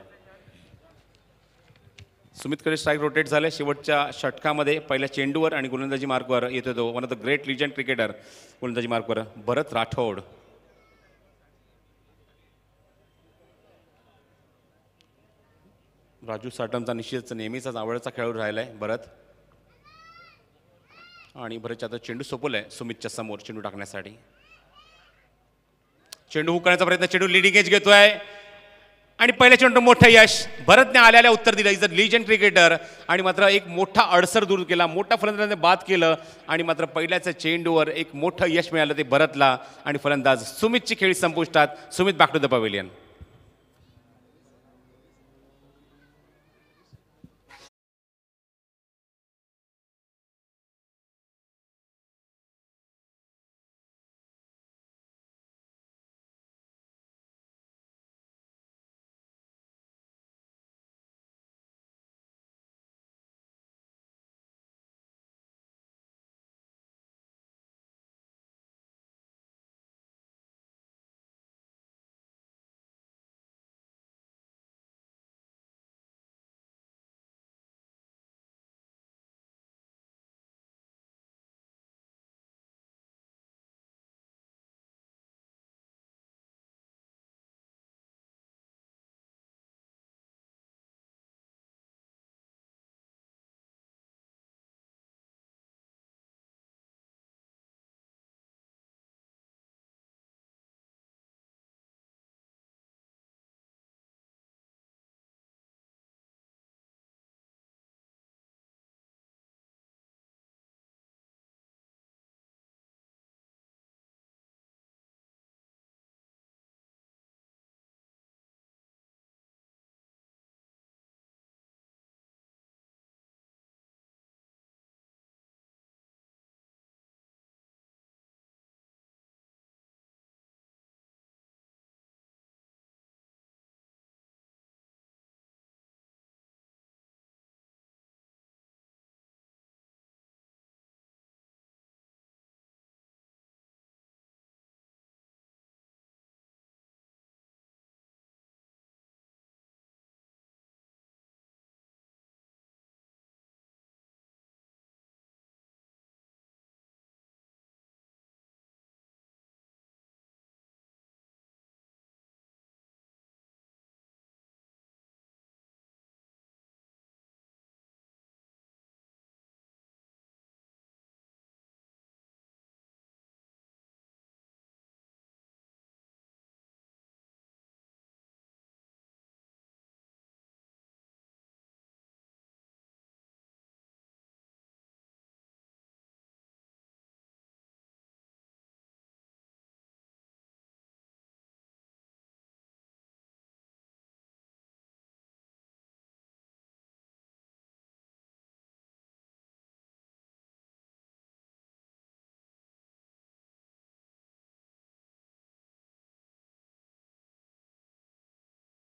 सुमितकडे स्ट्राईक रोटेट झाले शेवटच्या षटकामध्ये. पहिल्या चेंडूवर आणि गोलंदाजी मार्कवर येतो तो one of the great legend cricketer गोलंदाजी मार्कवर भरत राठोड. राजू साटमचा निश्चितच नेहमीचाच आवडता खेळाडू राहिला आहे भरत. आणि भरतच्या आता चेंडू सोपवलाय सुमितच्या समोर चेंडू टाकण्यासाठी. चेंडू हुक करण्याचा प्रयत्न, चेंडू लिडिंग एज घेतोय आणि पहिल्या चेंडू मोठं यश भरतने आल्याला उत्तर दिलं. Is a legend cricketer. आणि मात्र एक मोठा अडसर दूर केला, मोठा फलंदाजाने बाद केलं आणि मात्र पहिल्याच चेंडूवर एक मोठं यश मिळालं ते भरतला. आणि फलंदाज सुमितची खेळी संपुष्टात. Sumit back to the pavilion.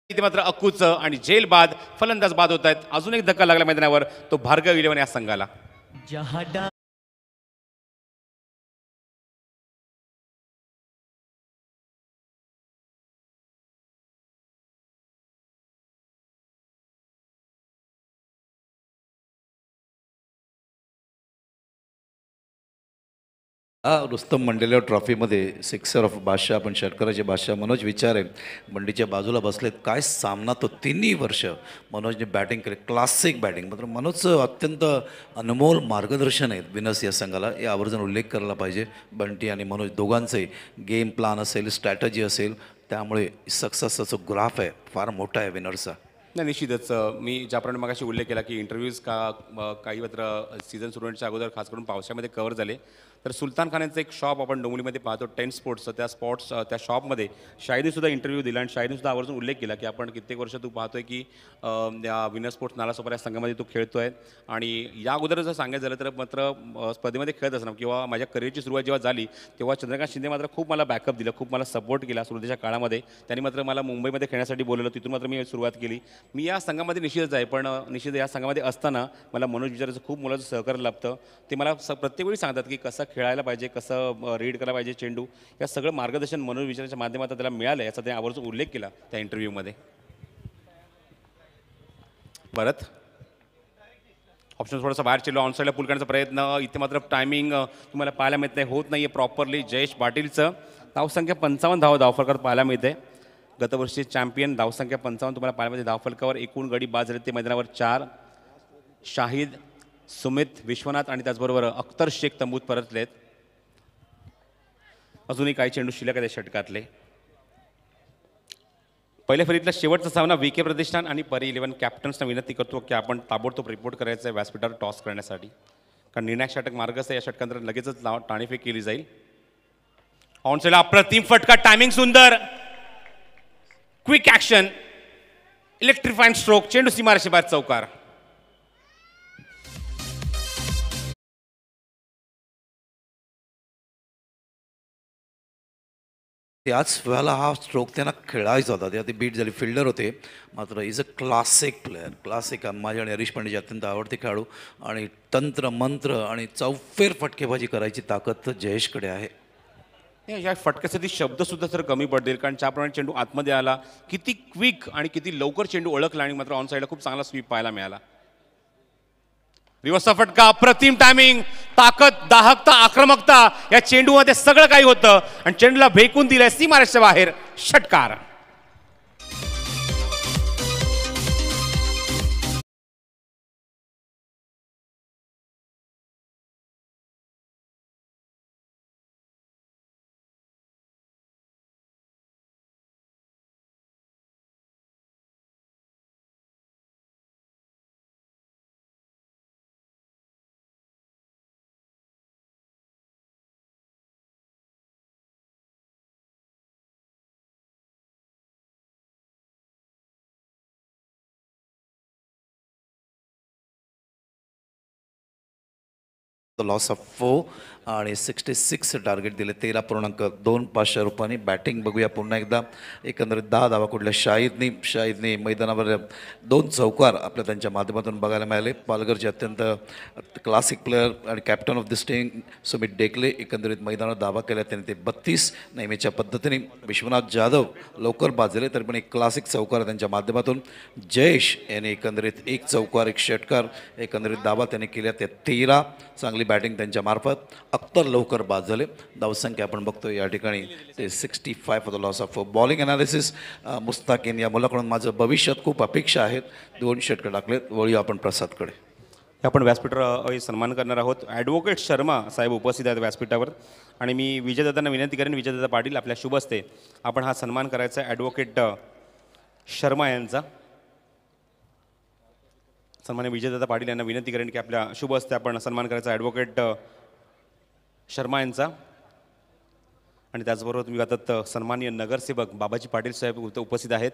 इथे मात्र अक्कूचं आणि झेल बाद फलंदाज बाद होत आहेत. अजून एक धक्का लागला मैदानावर, तो भार्गव 11 या संघाला. जहाँ डा रुस्तम मंडेला ट्रॉफीमध्ये सिक्सर ऑफ बादशाह, आपण षटकराचे बादशाह मनोज विचारे बंडीच्या बाजूला बसलेत. काय सामना तो तिन्ही वर्ष मनोजने बॅटिंग केली, क्लासिक बॅटिंग. मात्र मनोजचं अत्यंत अनमोल मार्गदर्शन आहे विनर्स या संघाला, या आवर्जून उल्लेख करायला पाहिजे. बंटी आणि मनोज दोघांचंही गेम प्लान असेल, स्ट्रॅटजी असेल, त्यामुळे सक्सेसचा ग्राफ आहे फार मोठा आहे विनर्सचा. नाही, निश्चितच मी ज्याप्रमाणे मगाशी उल्लेख केला की इंटरव्ह्यूज काही मात्र सीझन सुरू होण्याच्या अगोदर खास करून पावसामध्ये कव्हर झाले. तर सुलतान खान यांचं एक शॉप आपण डोंबिवलीमध्ये पाहतो, टेन स्पोर्ट्सचं. त्या शॉपमध्ये शाहिदने सुद्धा इंटरव्ह्यू दिला आणि शाहिदने सुद्धा आवर्जून उल्लेख केला की आपण कित्येक वर्ष तू पाहतोय की या विनर स्पोर्ट्स नालासोपारा या संघामध्ये तू खेळतोय. आणि या अगोदर जर सांगायचं झालं तर मात्र स्पर्धेमध्ये खेळत असताना किंवा माझ्या करिअरची सुरुवात जेव्हा झाली तेव्हा चंद्रकांत शिंदे मात्र खूप मला बॅकअप दिलं, खूप मला सपोर्ट केला सुरुवातीच्या काळामध्ये. त्यांनी मात्र मला मुंबईमध्ये खेळण्यासाठी बोलवलं, तिथून मात्र मी सुरुवात केली. मी या संघामध्ये निश्चितच आहे, पण निश्चित या संघामध्ये असताना मला मनोज विचाराचं खूप मुलाचं सहकार्य लाभतं. ते मला प्रत्येक वेळी सांगतात की कसं खेळायला पाहिजे, कसं रीड करायला पाहिजे चेंडू, या सगळं मार्गदर्शन मनोज विचाराच्या माध्यमातून त्याला मिळालं, याचा त्याने आवर्जून उल्लेख केला त्या इंटरव्ह्यूमध्ये. परत ऑप्शन थोडासा बाहेर चेंडू ऑनसाईडला पुल करण्याचा प्रयत्न, इथे मात्र टायमिंग तुम्हाला पाहायला मिळत नाही, होत नाही आहे प्रॉपरली. जयेश पाटीलचं धावसंख्या 55 धावफलकावर पाहायला मिळते. गतवर्षी चॅम्पियन धावसंख्या 55 तुम्हाला पाहायला मिळते धावफलकावर. एकूण गडी बाद झाले ते मैदानावर 4. शाहिद, सुमित, विश्वनाथ आणि त्याचबरोबर अख्तर शेख तंबूत परतलेत. अजूनही काही चेंडू शिल्लक आहेत षटकातले. पहिल्या फेरीतला शेवटचा सामना VK प्रतिष्ठान आणि परी 11 कॅप्टन्सना विनंती करतो की आपण ताबडतोब रिपोर्ट करायचं आहे व्यासपीठावर टॉस करण्यासाठी, कारण निर्णायक षटक मार्गच आहे. या षटकांतर लगेचच टाणीफेक केली जाईल. ऑनसाईडला अप्रतिम फटका, टायमिंग सुंदर, क्विक ॲक्शन, इलेक्ट्रिफाईंग स्ट्रोक, चेंडू सीमारेषे बाद, चौकार. त्याच वेळेला हा स्ट्रोक त्यांना खेळायचा होता, त्या ते बीट झाली, फिल्डर होते. मात्र is a classic player, classic. माझ्या आणि हरीश पांडेचे अत्यंत आवडते खेळाडू आणि तंत्र मंत्र आणि चौफेर फटकेबाजी करायची ताकद तर जयेशकडे आहे. या फटक्यासाठी शब्दसुद्धा तर कमी पडतील, कारण ज्याप्रमाणे चेंडू आतमध्ये आला, किती क्विक आणि किती लवकर चेंडू ओळखला आणि मात्र ऑन साईडला खूप चांगला स्वीप पाहायला मिळाला. रिवर्सचा फटका, अप्रतिम टायमिंग, ताकद, दाहकता, आक्रमकता, या चेंडूमध्ये सगळं काही होतं आणि चेंडूला भेकून दिलंय सीमारेषेच्या बाहेर, षटकार. लॉस ऑफ 4 आणि 66 टार्गेट दिले, 13.25 रुपयांनी. बॅटिंग बघूया पुन्हा एकदा. एकंदरीत 10 धावा कुठल्या शाहिदने मैदानावर 2 चौकार आपल्या त्यांच्या माध्यमातून बघायला मिळाले. पालघरचे अत्यंत क्लासिक प्लेअर आणि captain of the team Sumit Dekle एकंदरीत मैदानावर धावा केल्या, त्यांनी ते 32 नेहमीच्या पद्धतीने. विश्वनाथ जाधव लवकर बाद झाले तरी पण एक क्लासिक चौकार त्यांच्या माध्यमातून. जयेश यांनी एकंदरीत 1 चौकार 1 षटकार एकंदरीत धावा त्यांनी केल्या, त्या 13. चांगली बॅटिंग त्यांच्या मार्फत. अख्तर लवकर बाद झाले. धावसंख्या आपण बघतो या ठिकाणी ते 65 for the loss of 4. Bowling analysis Mustaqin या मुलाकडून माझं भविष्यात खूप अपेक्षा आहेत. 2 षटकं टाकलेत. वळूया आपण प्रसादकडे. आपण व्यासपीठावर सन्मान करणार आहोत. ॲडव्होकेट शर्मा साहेब उपस्थित आहेत व्यासपीठावर आणि मी विजयदादांना विनंती करेन, विजयदादा पाटील आपल्या शुभ हस्ते आपण हा सन्मान करायचा आहे ॲडव्होकेट शर्मा यांचा. सन्मान्य विजयदादा पाटील यांना विनंती करेन की आपल्या शुभ हस्ते आपण सन्मान करायचा ॲडव्होकेट शर्मा यांचा. आणि त्याचबरोबर तुम्ही आता सन्माननीय नगरसेवक बाबाजी पाटील साहेब उपस्थित आहेत.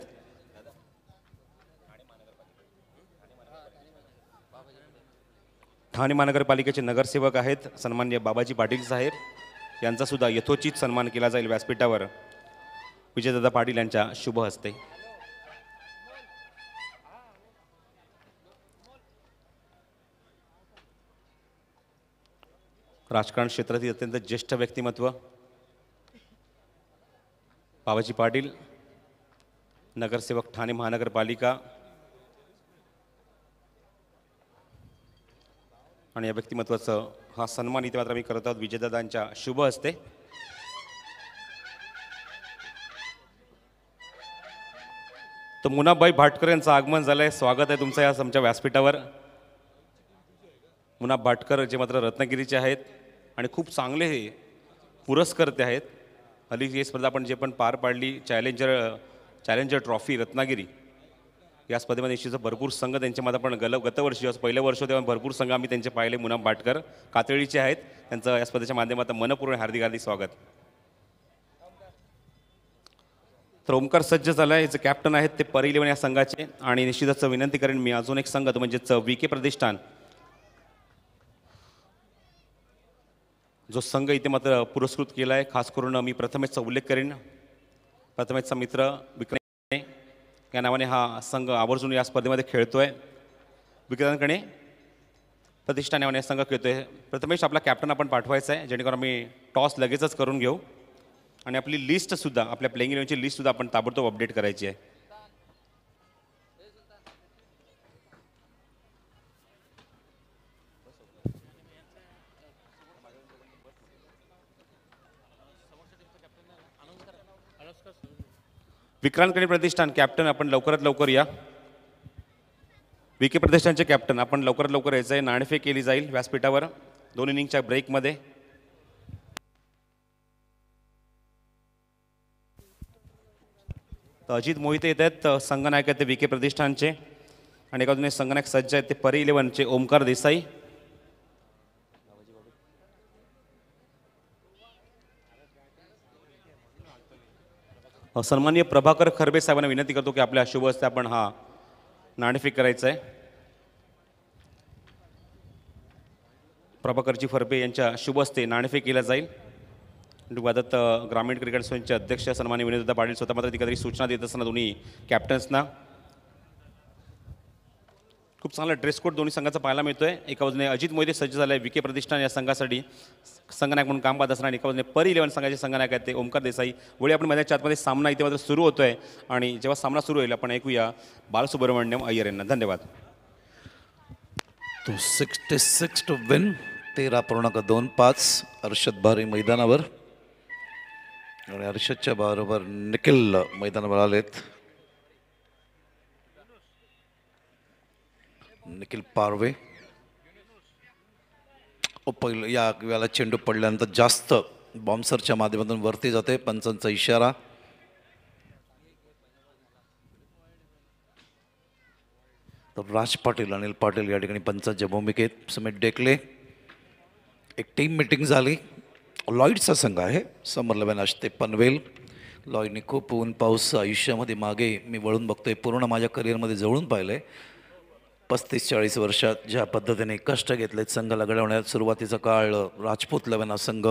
ठाणे महानगरपालिकेचे नगरसेवक आहेत सन्माननीय बाबाजी पाटील साहेब, यांचा सुद्धा यथोचित सन्मान केला जाईल व्यासपीठावर विजयदादा पाटील यांच्या शुभ हस्ते. राजकारण क्षेत्रातील अत्यंत ज्येष्ठ व्यक्तिमत्व बाबाजी पाटील, नगरसेवक ठाणे महानगरपालिका, आणि या व्यक्तिमत्वाचं हा सन्मान इथे मात्र आम्ही करत आहोत विजयदादांच्या शुभ हस्ते. तर मुनाभाई भाटकर यांचं आगमन झालंय. स्वागत आहे तुमचं या आमच्या व्यासपीठावर. मुनाब भाटकर जे मात्र रत्नागिरीचे आहेत आणि खूप चांगले हे पुरस्कर्ते आहेत. हल्ली ही स्पर्धा आपण जे पण पार पाडली चॅलेंजर ट्रॉफी रत्नागिरी या स्पर्धेमध्ये निश्चितच भरपूर संघ त्यांच्या मध्ये आपण गतवर्षी जेव्हा पहिलं वर्ष तेव्हा भरपूर संघ आम्ही त्यांचे पाहिले. मुनाब भाटकर कातळीचे आहेत. त्यांचं या स्पर्धेच्या माध्यमातून मनपूर्ण हार्दिक स्वागत. तर ओमकार सज्ज झाला आहे. याचे कॅप्टन आहेत ते पर 11 या संघाचे. आणि निश्चितच विनंती करेन मी अजून एक संघ तो म्हणजेच VK प्रतिष्ठान जो संघ इथे मात्र पुरस्कृत केला आहे. खास करून मी प्रथमेशचा उल्लेख करेन. प्रथमेशचा मित्र विक्रम या नावाने हा संघ आवर्जून या स्पर्धेमध्ये खेळतोय. विक्रांतकडे प्रतिष्ठान नावाने संघ खेळतोय. प्रथमेश आपला कॅप्टन आपण पाठवायचा आहे जेणेकरून आम्ही टॉस लगेचच करून घेऊ आणि आपली लिस्टसुद्धा आपल्या प्लेइंग 11ची लिस्टसुद्धा आपण ताबडतोब अपडेट करायची आहे. विक्रांतकडे प्रतिष्ठान कॅप्टन आपण लवकरात लवकर या. VK प्रतिष्ठानचे कॅप्टन आपण लवकरात लवकर यायचं आहे. नाणेफेक केली जाईल व्यासपीठावर 2 इनिंगच्या ब्रेकमध्ये. तर अजित मोहिते येत आहेत. संघनायक आहेत ते VK प्रतिष्ठानचे आणि एका संघनायक सज्ज आहेत ते पर 11चे ओमकार देसाई. सन्माननीय प्रभाकर खरबे साहेबांना विनंती करतो की आपल्या शुभ हस्ते आपण हा नाणेफेक करायचा आहे. प्रभाकरजी खरबे यांच्या शुभ हस्ते नाणेफेक केला जाईल. वादत ग्रामीण क्रिकेट असोसिएशनचे अध्यक्ष सन्माननीय विनोददा पाटील स्वतः मात्र ती काहीतरी सूचना देत असताना दोन्ही कॅप्टन्सना खूप चांगला ड्रेस कोड दोन्ही संघाचा पाहायला मिळतोय. एका बाजूने अजित मोहिते सज्ज झाले आहे VK प्रतिष्ठान या संघासाठी संघनायक म्हणून काम पाहत असणार आणि एका बाजूने पर 11 संघाचे संघनायक आहेत ते ओमकार देसाई. वळी आपण मैदानाच्या आतमध्ये सामना इथे मात्र सुरू होतोय आणि जेव्हा सामना सुरू होईल आपण ऐकूया बालसुब्रमण्यम अय्यर यांना. धन्यवाद. तो 66 टू विन 13.25 अर्षद भारी मैदानावर आणि अर्षदच्या बरोबर निखिल मैदानावर आलेत. निखिल पारवे पहिलं या वेळेला चेंडू पडल्यानंतर जास्त बॉम्सरच्या माध्यमातून वरती जाते. पंचांचा इशारा. तर राज पाटील अनिल पाटील या ठिकाणी पंचांच्या भूमिकेत. समीर डेकले. एक टीम मिटिंग झाली. लॉईडचा संघ आहे समर 11 ते पनवेल. लॉईडने खूप ऊन पाऊस आयुष्यामध्ये मागे मी वळून बघतोय. पूर्ण माझ्या करिअरमध्ये जवळून पाहिलं आहे. 35-40 वर्षात ज्या पद्धतीने कष्ट घेतलेत संघाला घडवण्यात. सुरुवातीचा काळ राजपूत 11 संघ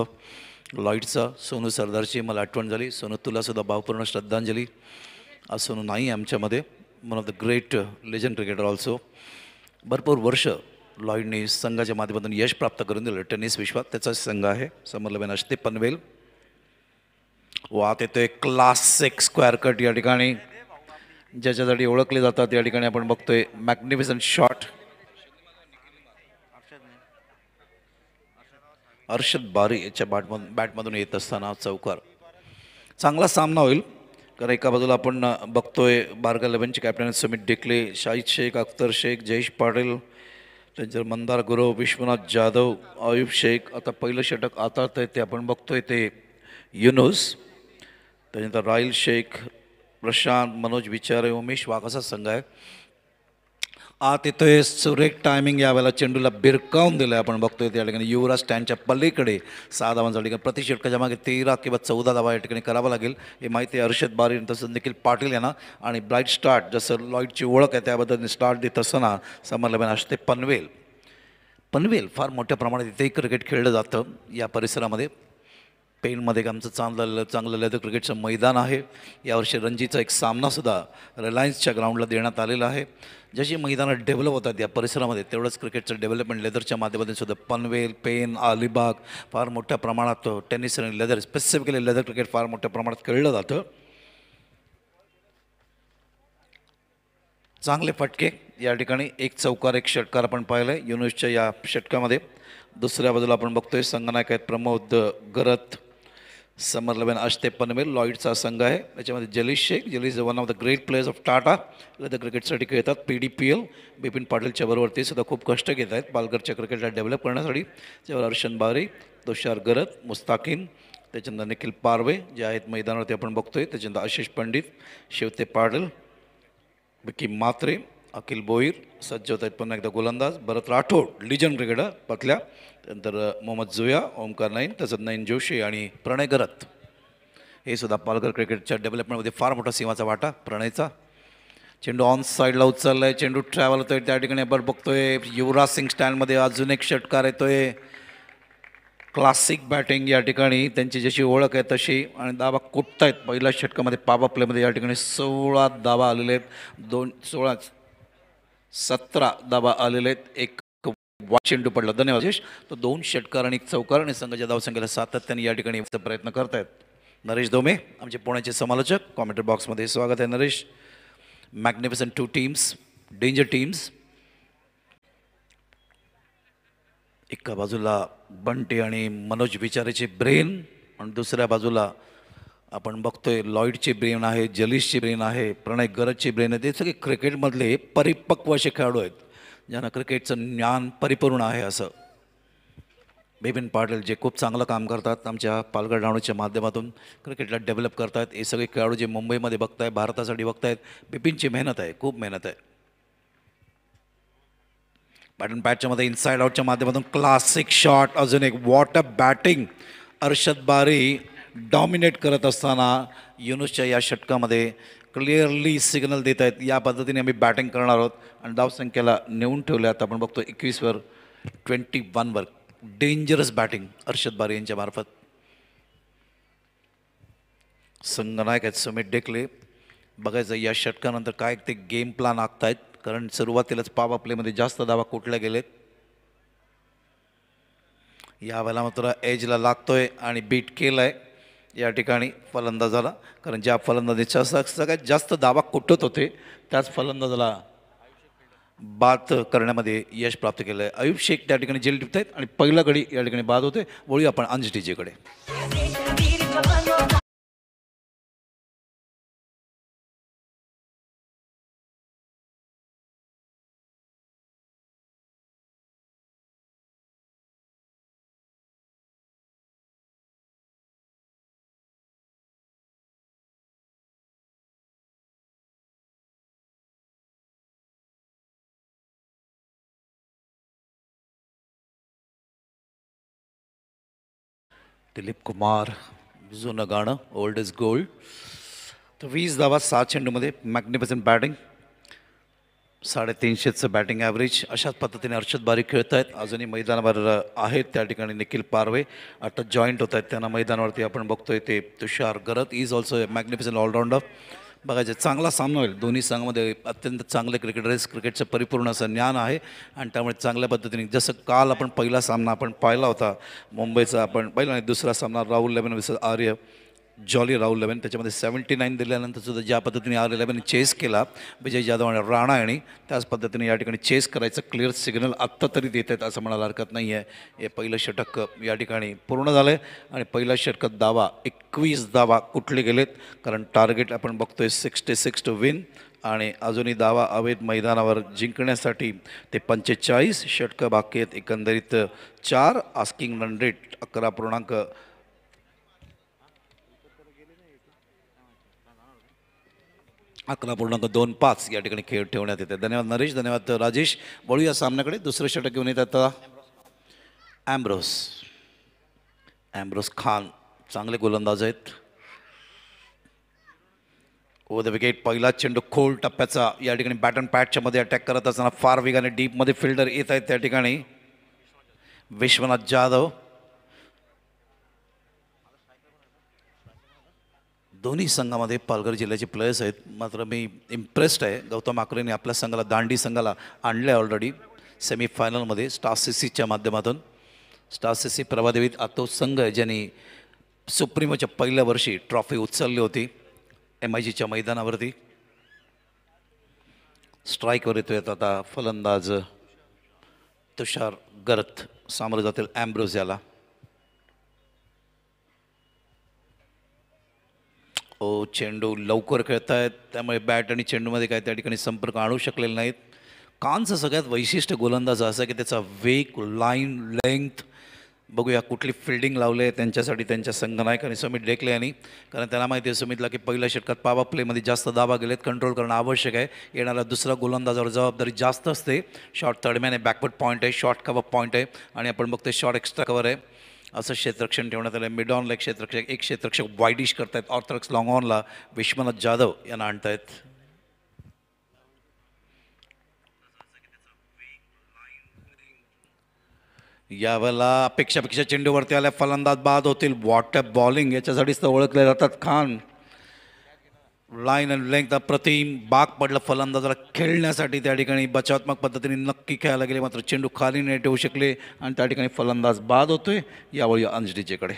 लॉईडचा. सोनू सरदारची मला आठवण झाली. सोनू तुलासुद्धा भावपूर्ण श्रद्धांजली. आज सोनू नाही आमच्यामध्ये. One of the great legend cricketer also. भरपूर वर्ष लॉईडने संघाच्या माध्यमातून यश प्राप्त करून दिलं टेनिस विश्वात. त्याचाच संघ आहे समर 11 ते पनवेल. वात येतोय क्लासिक स्क्वेअर कट या ठिकाणी ज्याच्यासाठी ओळखले जातात. या ठिकाणी आपण बघतोय मॅग्निफिसंट शॉट. अर्षद बारी याच्या बॅटमधून येत असताना चौकार. चांगला सामना होईल कारण एका बाजूला आपण बघतोय बारगा 11चे कॅप्टन सुमित डेकले, शाहिद शेख, अख्तर शेख, जयेश पाटील, त्यांच्यावर मंदार गुरव, विश्वनाथ जाधव, आयुब शेख. आता पहिलं षटक आता ते आपण बघतोय ते युनुस. त्याच्यानंतर राहिल शेख, प्रशांत, मनोज विचारे, उमेश वाघाचा संघ आहे. आत येतोय सुरेख टायमिंग. यावेळेला चेंडूला बिरकावून दिलं आपण बघतोय त्या ठिकाणी युवराज स्टँडच्या पलीकडे 6 धावांचा ठिकाणी. प्रति षटकाच्या मागे 13 किंवा 14 धावा या ठिकाणी करावं लागेल हे माहिती आहे अर्षद बारी तसंच निखिल पाटील यांना. आणि ब्राईट स्टार्ट जसं लॉईडची ओळख आहे त्याबद्दल स्टार्ट देत असताना समर 11 ते पनवेल फार मोठ्या प्रमाणात इथेही क्रिकेट खेळलं जातं या परिसरामध्ये. पेनमध्ये आमचं चांगलं लेदर क्रिकेटचं मैदान आहे. यावर्षी रणजीचा एक सामनासुद्धा रिलायन्सच्या ग्राउंडला देण्यात आलेला आहे. जशी मैदानं डेव्हलप होतात या परिसरामध्ये तेवढंच क्रिकेटचं डेव्हलपमेंट लेदरच्या माध्यमातून सुद्धा पनवेल, पेन, अलिबाग फार मोठ्या प्रमाणात टेनिस आणि लेदर स्पेसिफिकली लेदर क्रिकेट फार मोठ्या प्रमाणात खेळलं जातं. चांगले फटके या ठिकाणी, एक चौकार एक षटकार आपण पाहिलं आहे युनुसच्या या षटकामध्ये. दुसऱ्या बाजूला आपण बघतोय संघनायक आहेत प्रमोद गरत, समर 11 अष्टे पनवेल लॉईडचा संघ आहे. त्याच्यामध्ये Jalish Shaikh, Jalish one of the great players of Tata, leather क्रिकेटसाठी खेळतात. PDPL बिपिन पाटीलच्या बरोबर ते सुद्धा खूप कष्ट घेत आहेत पालघरच्या क्रिकेटला डेव्हलप करण्यासाठी. त्याच्यावर अर्शन बारी, तुषार गरत, मुस्ताकिन, त्याच्यानंतर निखिल पारवे जे आहेत मैदानावरती आपण बघतोय. त्याच्यानंतर आशिष पंडित, शिवते पाटील, विकी म्हात्रे, अखिल बोईर सज्ज होत आहेत पुन्हा एकदा गोलंदाज. भरत राठोड लिजन क्रिकेटर पतल्या, त्यानंतर मोहम्मद जुया, ओमकार नाईन, तसंच नयन जोशी आणि प्रणय गरत. हे सुद्धा पालघर क्रिकेटच्या डेव्हलपमेंटमध्ये फार मोठा सिंहाचा वाटा प्रणयचा. चेंडू ऑन साईडला उचलला आहे, चेंडू ट्रॅव्हल होतोय त्या ठिकाणी आपण बघतोय. युवराज सिंग स्टँडमध्ये अजून एक षटकार येतोय. क्लासिक बॅटिंग या ठिकाणी त्यांची जशी ओळख आहे तशी, आणि दाबा कुठतायत. पहिल्या षटकामध्ये पावा प्लेमध्ये या ठिकाणी 16 दाबा आलेले आहेत. 17 दाबा आलेले आहेत. एक चेंडू पडला. धन्यवाद यश. तो 2 षटकार आणि 1 चौकार आणि संघाच्या धावसंख्येला सातत्याने या ठिकाणी प्रयत्न करत आहेत. नरेश धोमे आमचे पुण्याचे समालोचक कॉमेंट्री बॉक्समध्ये स्वागत आहे Naresh. Magnificent 2 teams, danger teams. एका बाजूला बंटी आणि मनोज विचारेचे ब्रेन आणि दुसऱ्या बाजूला आपण बघतोय लॉईडची ब्रेन आहे, जलीशची ब्रेन आहे, प्रणय गरजची ब्रेन आहे. ते सगळे क्रिकेटमधले परिपक्व असे खेळाडू आहेत ज्यांना क्रिकेटचं ज्ञान परिपूर्ण आहे. असं बिपिन पाटील जे खूप चांगलं काम करतात आमच्या पालघर डावणीच्या माध्यमातून क्रिकेटला डेव्हलप करतात. हे सगळे खेळाडू जे मुंबईमध्ये बघताय, भारतासाठी बघतायत, बिपिनची मेहनत आहे, खूप मेहनत आहे. बॅटन पॅचमध्ये इनसाइड आउटच्या माध्यमातून क्लासिक शॉट, अजून एक वॉट अ बॅटिंग. अर्षद बारी डॉमिनेट करत असताना युनुसच्या या षटकामध्ये क्लिअरली सिग्नल देत आहेत या पद्धतीने आम्ही बॅटिंग करणार आहोत आणि धावसंख्येला नेऊन ठेवल्यात. आपण बघतो 21वर 21वर डेंजरस बॅटिंग अर्षद बारी यांच्या मार्फत. संघनायक आहेत सुमित डेकले. बघायचं या षटकानंतर काय ते गेम प्लॅन आखतायत, कारण सुरुवातीलाच पावा प्लेमध्ये जास्त धावा कुठल्या गेलेत. यावेळेला मात्र एजला लागतोय आणि बीट केलाय या ठिकाणी फलंदाजाला, कारण ज्या फलंदाजीच्या सगळ्यात जास्त धावा कुठत होते त्याच फलंदाजाला बाद करण्यामध्ये यश प्राप्त केलं आहे. अयुब शेख त्या ठिकाणी जेल टिपत आहेत आणि पहिला गडी या ठिकाणी बाद होते. वळूया आपण अंश डीजेकडे. दिलीप कुमार जुनं गाणं ओल्ड इज गोल्ड. तर 20 धावा 6 चेंडूमध्ये मॅग्निफिसंट बॅटिंग, 350चं बॅटिंग ॲव्हरेज. अशाच पद्धतीने अर्षद बारी खेळत आहेत. अजूनही मैदानावर आहेत त्या ठिकाणी निखिल पारवे आता जॉईंट होत आहेत त्यांना मैदानावरती आपण बघतोय. ते तुषार गरत इज ऑल्सो मॅग्निफिसंट ऑलराऊंडर. बघायचं चांगला सामना होईल. दोन्ही संघामध्ये अत्यंत चांगले क्रिकेटर्स, क्रिकेटचं परिपूर्ण असं ज्ञान आहे आणि त्यामुळे चांगल्या पद्धतीने जसं काल आपण पहिला सामना आपण पाहिला होता मुंबईचा, आपण पहिला आणि दुसरा सामना राहुल 11 विस आर्य जॉली राहुल 11, त्याच्यामध्ये 79 दिल्यानंतर सुद्धा ज्या पद्धतीने आर 11ने चेस केला विजय जाधव आणि राणा यांनी, त्याच पद्धतीने या ठिकाणी चेस करायचं क्लिअर सिग्नल आत्ता तरी देत आहेत असं म्हणायला हरकत नाही आहे. हे पहिलं षटक या ठिकाणी पूर्ण झालं आहे आणि पहिल्या षटकात धावा 21 धावा कुठले गेलेत, कारण टार्गेट आपण बघतोय 66 टू विन आणि अजूनही धावा अवैध मैदानावर जिंकण्यासाठी ते 45 षटकं बाकी आहेत. एकंदरीत 4 आस्किंग रन रेट 11.25 या ठिकाणी खेळ ठेवण्यात येते. धन्यवाद नरेश, धन्यवाद राजेश. वळूया सामन्याकडे. दुसरं षटक घेऊन येतात आता ॲम्ब्रोस खान, चांगले गोलंदाज आहेत. ओव्हर द विकेट पहिला चेंडू खोल टप्प्याचा या ठिकाणी बॅटन पॅटच्या मध्ये अटॅक करत असताना फार वेगाने डीपमध्ये फिल्डर येत आहेत त्या ठिकाणी. विश्वनाथ जाधव दोन्ही संघामध्ये पालघर जिल्ह्याचे प्लेयर्स आहेत. मात्र मी इम्प्रेस्ड आहे, गौतम आकरेने आपल्या संघाला, दांडी संघाला आणलं आहे ऑलरेडी सेमीफायनलमध्ये स्टार सीसीच्या माध्यमातून. स्टार सीसी प्रभादेवीत हा तो संघ आहे ज्यांनी सुप्रीमोच्या पहिल्या वर्षी ट्रॉफी उचलली होती MIGच्या मैदानावरती. स्ट्राईकवर येतोय आता फलंदाज तुषार गरत, सामोरं जातील ॲम्ब्रोज याला. चेंडू लवकर खेळतायत त्यामुळे बॅट आणि चेंडूमध्ये काय त्या ठिकाणी संपर्क आणू शकलेले नाहीत. कानचं सगळ्यात वैशिष्ट्य गोलंदाज असं की त्याचा वेग, लाईन, लेंथ. बघूया कुठली फिल्डिंग लावले त्यांच्यासाठी त्यांच्या संघनायकाने सुमित डेकले यांनी, कारण त्याला माहिती आहे सुमितला की पहिल्या षटकात पॉवर प्लेमध्ये जास्त दाबा गेलेत, कंट्रोल करणं आवश्यक आहे. येणारा दुसरा गोलंदाजावर जबाबदारी जास्त असते. शॉर्ट थर्डमॅन आहे, बॅकवर्ड पॉईंट आहे, शॉर्ट कव्हर पॉईंट आहे आणि आपण बघतो शॉर्ट एक्स्ट्रा कव्हर आहे. असं क्षेत्ररक्षण ठेवण्यात आलं आहे. मिड ऑन लेग क्षेत्ररक्षक, एक क्षेत्ररक्षक वाईडिश करतायत. ऑर्थोडॉक्स लॉंग ऑनला विश्वनाथ जाधव यांना आणतायत. यावेळेला अपेक्षापेक्षा चेंडूवरती आल्या, फलंदाज बाद होतील. वॉटर बॉलिंग याच्यासाठीच तर ओळखले जातात खान. लाईन अँड लेंथ अप्रतिम. बाग पडलं फलंदाजाला खेळण्यासाठी, त्या ठिकाणी बचावात्मक पद्धतीने नक्की खेळायला गेले, मात्र चेंडू खाली नाही ठेवू शकले आणि त्या ठिकाणी फलंदाज बाद होतोय. यावेळी अंश डीजेकडे.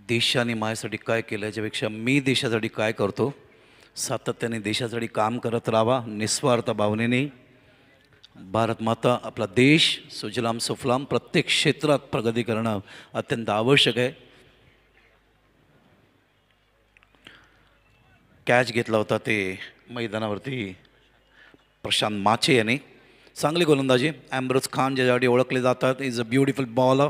देशाने माझ्यासाठी काय केलं याच्यापेक्षा मी देशासाठी काय करतो, सातत्याने देशासाठी काम करत राहावा निस्वार्थ भावनेने. भारत माता, आपला देश सुजलाम सुफलाम, प्रत्येक क्षेत्रात प्रगती करणं अत्यंत आवश्यक आहे. कॅच घेतला होता ते मैदानावरती प्रशांत माचे यांनी. चांगली गोलंदाजी. ॲम्ब्रोज खान ज्याच्यासाठी ओळखले जातात, is a beautiful bowler.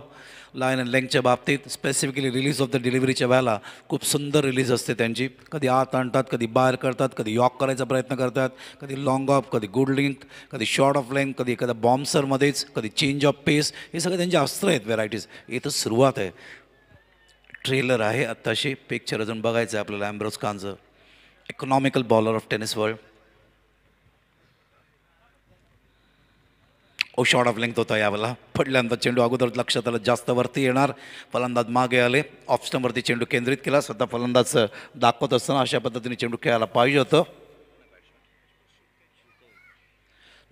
Line and लेंथच्या बाबतीत स्पेसिफिकली रिलीज ऑफ द डिलिव्हरीच्या वेळेला खूप सुंदर रिलीज असते त्यांची. कधी आत आणतात, कधी बाहेर करतात, कधी यॉक करायचा प्रयत्न करतात, कधी लॉंग ऑफ, कधी गुड लेंथ, कधी शॉर्ट ऑफ लेंथ, कधी एखादा बॉम्बसरमध्येच, कधी चेंज ऑफ पेस. हे सगळे त्यांचे अस्त्र आहेत, व्हेरायटीज. इथं सुरुवात आहे. ट्रेलर आहे आत्ताशी, पिक्चर अजून बघायचं आहे आपल्याला ॲम्ब्रोज खानचं. Economical bowler of tennis world. Short of length होता यावेळेला. पडल्यानंतर चेंडू अगोदर लक्षात आलं, जास्त वरती येणार. फलंदाज मागे आले, ऑफ स्टंपवरती चेंडू केंद्रित केला. स्वतः फलंदाज दाखवत असताना अशा पद्धतीने चेंडू खेळायला पाहिजे होतं.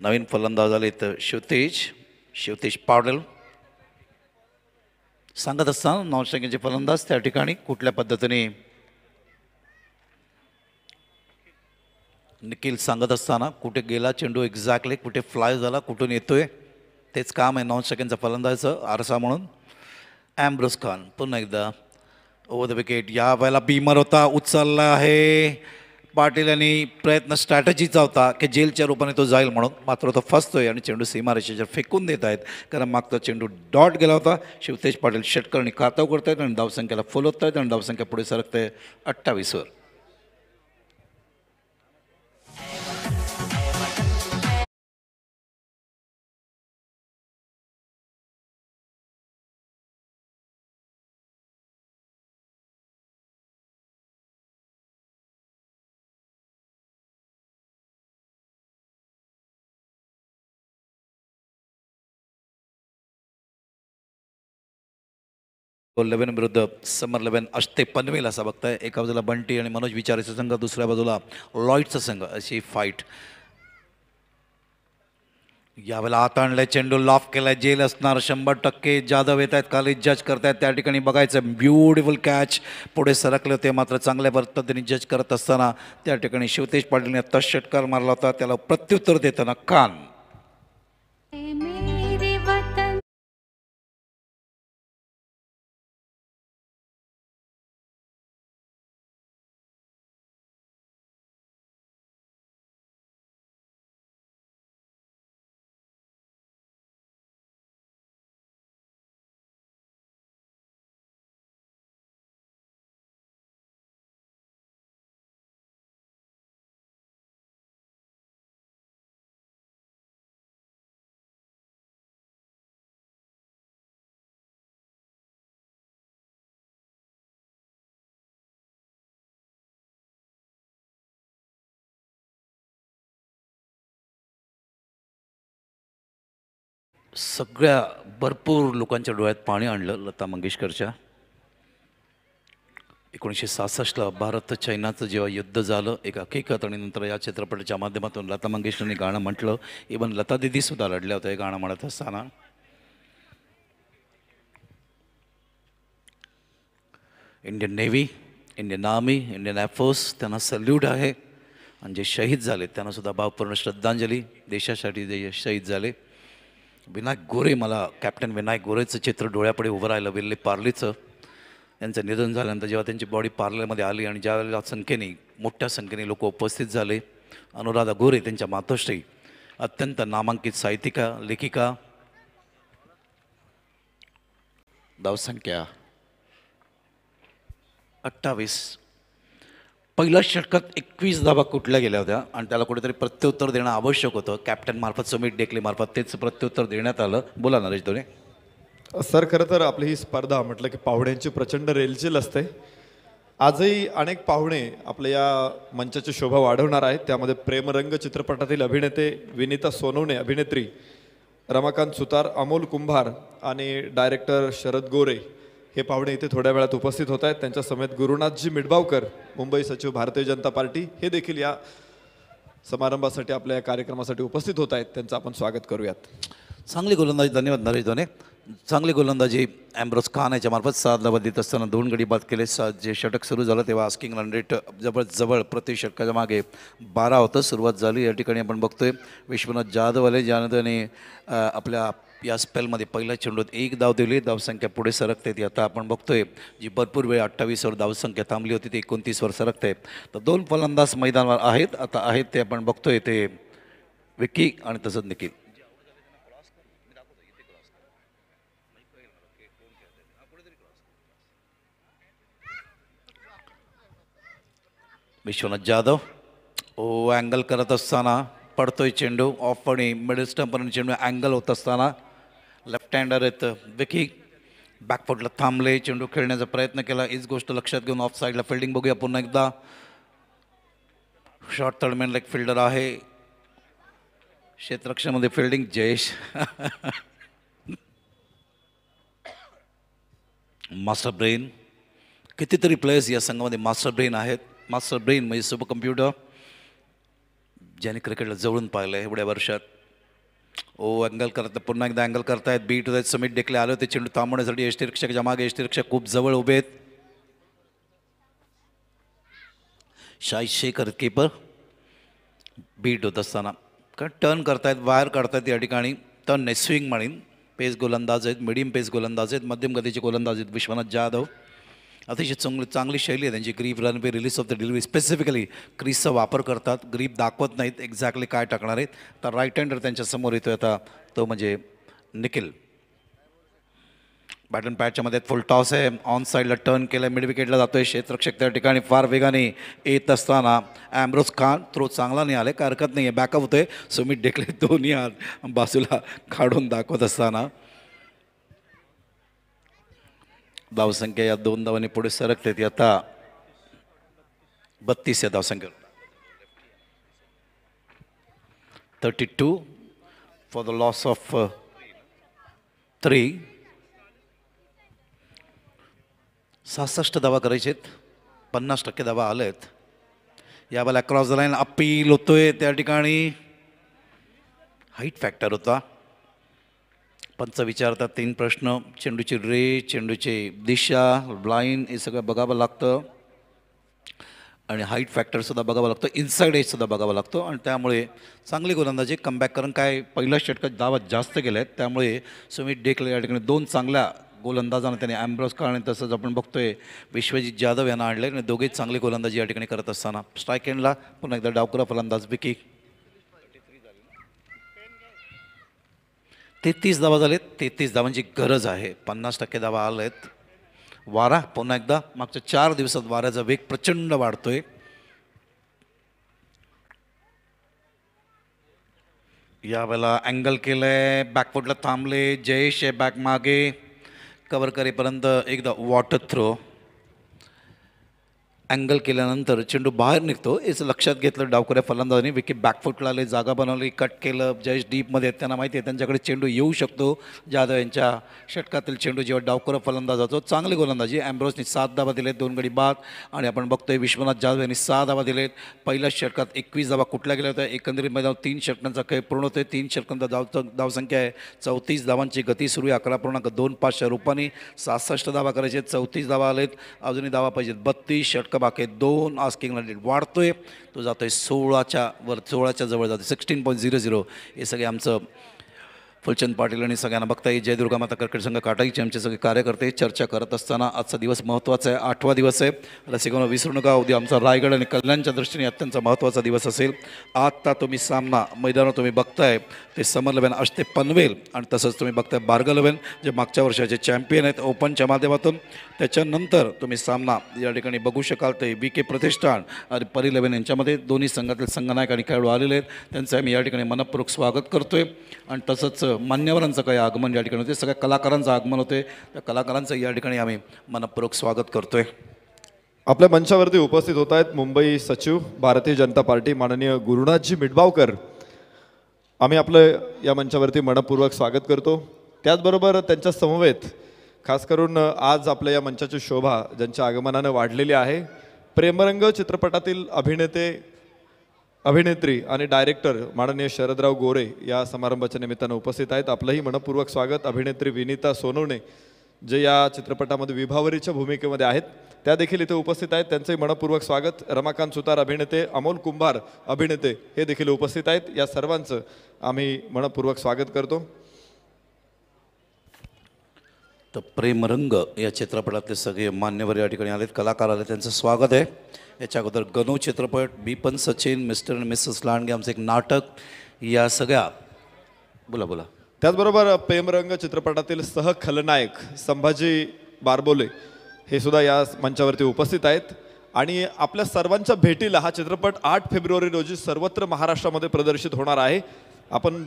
नवीन फलंदाज आले तर शिवतेज पावडल. सांगत असताना नॉनस्ट्रायकिंगचे फलंदाज त्या ठिकाणी कुठल्या पद्धतीने, निखिल सांगत असताना कुठे गेला चेंडू एक्झॅक्टली, कुठे फ्लाय झाला, कुठून येतोय, तेच काम आहे नॉन सेकंडचा फलंदाजाचं आरसा म्हणून. ॲम्ब्रोज खान पुन्हा एकदा ओव्हर द विकेट. या वेळेला बीमर होता, उचलला आहे. पाटील यांनी प्रयत्न स्ट्रॅटजीचा होता की जेलच्या रूपाने तो जाईल म्हणून, मात्र तो फसतोय आणि चेंडू सीमारेषेच्या फेकून देत आहेत, कारण मागचा चेंडू डॉट गेला होता. शिवतेज पाटील षटकर्णी काताव करत आहेत आणि धावसंख्येला फुलवत आहेत आणि धावसंख्या पुढे सरकते 28वर. लेव्हन विरुद्ध समर लेव्हन अष्टे पनवेल असा बघताय. एका बाजूला बंटी आणि मनोज विचारेचा संघ, दुसऱ्या बाजूला लॉईडचा संघ, अशी फाईट. यावेळेला आत आणलाय चेंडू, लॉफ केलाय, जेल असणार 100%. जाधव येत आहेत, खाली जज करतायत. त्या ठिकाणी बघायचं ब्युटिफुल कॅच. पुढे सरकले होते, मात्र चांगल्या पद्धतीने जज करत असताना त्या ठिकाणी शिवतेज पाटीलने आत्ता षटकार मारला होता, त्याला प्रत्युत्तर देताना खान. सगळ्या भरपूर लोकांच्या डोळ्यात पाणी आणलं लता मंगेशकरच्या. 1966ला भारत चायनाचं जेव्हा युद्ध झालं एक हकीकत, आणि नंतर या चित्रपटाच्या माध्यमातून लता मंगेशकरनी गाणं म्हटलं. इवन लता दिदीसुद्धा रडल्या होत्या हे गाणं म्हणत असताना. Indian navy, Indian army, Indian air force त्यांना सल्यूट आहे. आणि जे शहीद झाले त्यांना सुद्धा भावपूर्ण श्रद्धांजली. देशासाठी जे शहीद झाले. विनायक गोरे, मला कॅप्टन विनायक गोरेचं चित्र डोळ्यापुढे उभं राहिलं. विल्ले पार्लेचं त्यांचं निधन झाल्यानंतर जेव्हा त्यांची बॉडी पार्लरमध्ये आली आणि ज्यावेळेला मोठ्या संख्येने लोक उपस्थित झाले. अनुराधा गोरे त्यांच्या मातोश्री, अत्यंत नामांकित साहित्यिका, लेखिका. धावसंख्या 28. पहिल्या षटकात 21 धावा कुठल्या गेल्या होत्या आणि त्याला कुठेतरी प्रत्युत्तर देणं आवश्यक होतं. कॅप्टन मार्फत, सुमित डेकले मार्फत तेच प्रत्युत्तर देण्यात आलं. बोला नरेश धोरे. सर, खरं तर आपली ही स्पर्धा म्हटलं की पाहुण्यांची प्रचंड रेलचेल असते. आजही अनेक पाहुणे आपल्या या मंचाची शोभा वाढवणार आहेत. त्यामध्ये प्रेमरंग चित्रपटातील अभिनेते विनीता सोनवणे, अभिनेत्री रमाकांत सुतार, अमोल कुंभार आणि डायरेक्टर शरद गोरे हे पाहुणे इथे थोड्या वेळात उपस्थित होत आहेत. त्यांच्या समेत गुरुनाथजी मिडबावकर, मुंबई सचिव, भारतीय जनता पार्टी, हे देखील या समारंभासाठी, आपल्या या कार्यक्रमासाठी उपस्थित होत आहेत. त्यांचं आपण स्वागत करूयात. चांगली गोलंदाजी, धन्यवाद नरेश धोने. चांगली गोलंदाजी ॲम्ब्रोस खान याच्या मार्फत 6 धावा देत असताना 2 गडी बाद केले. जे षटक सुरू झालं तेव्हा आस्किंग रन रेट जवळ प्रति षटकाच्या मागे 12 होतं. सुरुवात झाली या ठिकाणी आपण बघतोय विश्वनाथ जाधव आले, ज्यानं त्याने आपल्या या स्पेलमध्ये पहिल्या चेंडूत 1 धाव दिली. धावसंख्या पुढे सरकते ती आता आपण बघतोय, जी भरपूर वेळ 28वर धावसंख्या थांबली होती ती 29वर सरकते. तर 2 फलंदाज मैदानावर आहेत आता आहेत ते आपण बघतोय, ते विकी आणि तसंच निखिल. विश्वनाथ जाधव अँगल करत असताना पडतोय चेंडू ऑफ आणि मिडल स्टंपपर्यंत चेंडू अँगल होत असताना लेफ्ट हँडर आहेत विकी. बॅकफुटला थांबले, चेंडू खेळण्याचा प्रयत्न केला. हीच गोष्ट लक्षात घेऊन ऑफ साईडला फिल्डिंग बघूया पुन्हा एकदा. शॉर्ट थर्डमॅन लेग फिल्डर आहे. क्षेत्ररक्षणामध्ये फिल्डिंग जयेश. मास्टर ब्रेन, कितीतरी प्लेयर्स या संघामध्ये मास्टर ब्रेन आहेत. मास्टर ब्रेन म्हणजे सुपर कम्प्युटर, ज्याने क्रिकेटला जवळून पाहिलं आहे एवढ्या वर्षात. अँगल करत, पुन्हा एकदा अँगल करतायत. बी टू समिट डेकले आले होते चेंडू थांबवण्यासाठी. यष्टीरक्षकाच्या मागे यष्टीरक्षक खूप जवळ उभे आहेत. शाहिद शेखर कीपर बीट होत असताना टर्न करतायत, वायर काढतायत या ठिकाणी. टर्न नाही, स्विंग म्हणीन. पेस गोलंदाज आहेत, मिडियम पेस गोलंदाज आहेत, मध्यम गतीचे गोलंदाज आहेत विश्वनाथ जाधव. अतिशय चांगली शैली आहे त्यांची. Grip, runway, release of the delivery, specifically क्रीजचा वापर करतात. ग्रीप दाखवत नाहीत एक्झॅक्टली काय टाकणार आहेत. तर राईट हँडर त्यांच्या समोर येतोय आता, तो म्हणजे निखिल. बॅटन पॅडच्या मध्ये फुल टॉस आहे. ऑन साईडला टर्न केलं, मिड विकेटला जातोय. क्षेत्ररक्षक त्या ठिकाणी फार वेगाने येत असताना ॲम्ब्रोस खान थ्रो चांगला नाही आले, काय हरकत नाही आहे, बॅकअप होतोय. सुमित डेकले दोन्ही हात बाजूला काढून दाखवत असताना धावसंख्या या 2 धावांनी पुढे सरकते ती आता 32 या धावसंख्या. 32 फॉर द लॉस ऑफ 3. 66 धावा करायचे आहेत. 50% धावा आले आहेत. यावेळेला क्रॉस द लाईन अपील होतोय त्या ठिकाणी. हाईट फॅक्टर होता. पंच विचारतात 3 प्रश्न. चेंडूची रेस, चेंडूची दिशा, लाईन, हे सगळं बघावं लागतं आणि हाईट फॅक्टरसुद्धा बघावं लागतं. इनसाईड एजसुद्धा बघावं लागतं. आणि त्यामुळे चांगली गोलंदाजी कमबॅक करून काय पहिल्या षटकात धावा जास्त गेल्या आहेत. त्यामुळे सुमित डेकले या ठिकाणी 2 चांगल्या गोलंदाजांना त्याने ॲम्ब्रोस खान, तसंच आपण बघतोय विश्वजित जाधव यांना आणले आणि दोघेच चांगली गोलंदाजी या ठिकाणी करत असताना स्ट्राईक एंडला पुन्हा एकदा डावकरा फलंदाज विकी. 33 धावा झालेत. 33 धावांची गरज आहे. 50% धावा आलेत. वारा पुन्हा एकदा, मागच्या 4 दिवसात वाऱ्याचा वेग प्रचंड वाढतोय. यावेळेला अँगल केलंय, बॅकफुटला थांबले. जयेश आहे बॅक मागे, कव्हर करेपर्यंत एकदा वॉटर थ्रो. अँगल केल्यानंतर चेंडू बाहेर निघतो याचं लक्षात घेतलं डावकऱ्या फलंदाजांनी. विकी बॅकफुटला आले, जागा बनवली, कट केलं. जयेश डीपमध्ये आहेत, त्यांना माहिती आहे त्यांच्याकडे चेंडू येऊ शकतो. जाधव यांच्या षटकातील चेंडू जेव्हा डावकरा फलंदाज जातो, चांगली गोलंदाजी. ॲम्ब्रोसनी 7 धावा दिलेत, 2 गडी बाद. आणि आपण बघतोय विश्वनाथ जाधव यांनी 6 धावा दिलेत. पहिल्या षटकात 21 धावा कुठल्या गेल्या होत्या. एकंदरीत मैदानावर 3 षटकांचा खेळ पूर्ण होतोय. 3 षटकांचा धावसंख्या आहे 34 धावांची गती सुरू आहे. 11.25 रूपांनी 67 धावा करायचे, 34 धावा आलेत. अजूनही धावा पाहिजेत 32. षटकं बाकी 2. आस्किंग रेट वाढतोय, तो जातोय 16च्या जवळ जातो. 16.00. हे सगळे आमचं फुलचंद पाटील आणि सगळ्यांना बघता येईल. जय दुर्गा माता क्रिकेट संघ काटाईचे आमचे सगळे कार्यकर्ते चर्चा करत असताना आजचा दिवस महत्त्वाचा आहे. 8वा दिवस आहे. रसिकांनो विसरू नका, उद्या आमचा रायगड आणि कल्याणच्या दृष्टीने अत्यंत महत्त्वाचा दिवस असेल. आत्ता तुम्ही सामना मैदानावर तुम्ही बघताय ते समर 11 असते पनवेल, आणि तसंच तुम्ही बघताय बार्गा 11 जे मागच्या वर्षाचे चॅम्पियन आहेत ओपनच्या माध्यमातून. त्याच्यानंतर तुम्ही सामना या ठिकाणी बघू शकाल ते VK प्रतिष्ठान आणि परी 11 यांच्यामध्ये दोन्ही संघातील संघनायक आणि खेळाडू आलेले आहेत. त्यांचं आम्ही या ठिकाणी मनपूर्वक स्वागत करतोय. आणि तसंच मान्यवरांचं काही आगमन या ठिकाणी होते, सगळ्या कलाकारांचं आगमन होते. त्या कलाकारांचं या ठिकाणी आम्ही मनपूर्वक स्वागत करतोय. आपल्या मंचावरती उपस्थित होत आहेत मुंबई सचिव भारतीय जनता पार्टी माननीय गुरुनाथजी मिटबावकर. आम्ही आपलं या मंचावरती मनपूर्वक स्वागत करतो. त्याचबरोबर त्यांच्या समवेत खास करून आज आपल्या या मंचाची शोभा ज्यांच्या आगमनानं वाढलेली आहे, प्रेमरंग चित्रपटातील अभिनेत्री आणि डायरेक्टर माननीय शरदराव गोरे या समारंभाच्या निमित्तानं उपस्थित आहेत. आपलंही मनपूर्वक स्वागत. अभिनेत्री विनीता सोनवणे जे या चित्रपटामध्ये विभावरीच्या भूमिकेमध्ये आहेत त्या देखील इथे उपस्थित आहेत, त्यांचंही मनपूर्वक स्वागत. रमाकांत सुतार अभिनेते, अमोल कुंभार अभिनेते हे देखील उपस्थित आहेत. या सर्वांचं आम्ही मनपूर्वक स्वागत करतो. तर प्रेमरंग या चित्रपटातले सगळे मान्यवर या ठिकाणी आलेत, कलाकार आले, त्यांचं स्वागत आहे. याच्या अगोदर गनो चित्रपट, बीपन सचिन, मिस्टर आणि मिसेस लांडगे आमचं एक नाटक, या सगळ्या बोला. त्याचबरोबर प्रेमरंग चित्रपटातील सहखलनायक संभाजी बारबोले हे सुद्धा या मंचावरती उपस्थित आहेत. आणि आपल्या सर्वांच्या भेटीला हा चित्रपट 8 फेब्रुवारी रोजी सर्वत्र महाराष्ट्रामध्ये प्रदर्शित होणार आहे. आपण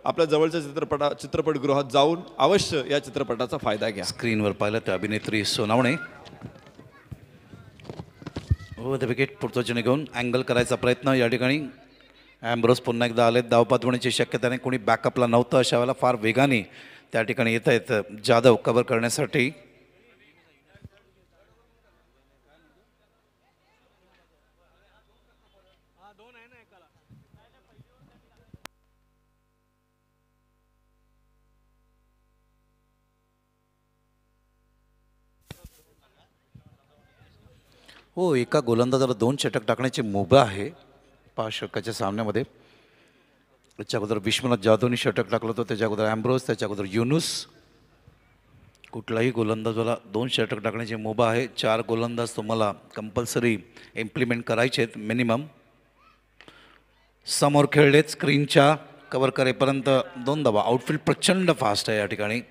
आपल्या जवळच्या चित्रपटगृहात जाऊन अवश्य या चित्रपटाचा फायदा घ्या. स्क्रीनवर पाहिलं तर अभिनेत्री सोनावणे हो ते विकेट पुढचं घेऊन अँगल करायचा प्रयत्न या ठिकाणी. ॲम्ब्रोस पुन्हा एकदा आलेत. धावपात होण्याची शक्यता नाही, कोणी बॅकअपला नव्हतं. अशा वेळेला फार वेगाने त्या ठिकाणी येत आहेत जाधव कव्हर करण्यासाठी. हो, एका गोलंदाजाला 2 षटक टाकण्याची मुभा आहे 5 षटकाच्या सामन्यामध्ये. त्याच्या अगोदर विश्वनाथ जाधवनी षटक टाकलं होतं, त्याच्या अगोदर ॲम्ब्रोस, त्याच्या अगोदर युनुस. कुठलाही गोलंदाजाला 2 षटक टाकण्याची मुभा आहे. 4 गोलंदाज तुम्हाला कंपल्सरी इम्प्लिमेंट करायचे आहेत मिनिमम. समोर खेळलेत स्क्रीनच्या कव्हर करेपर्यंत 2 धावा. आउटफील्ड प्रचंड फास्ट आहे या ठिकाणी.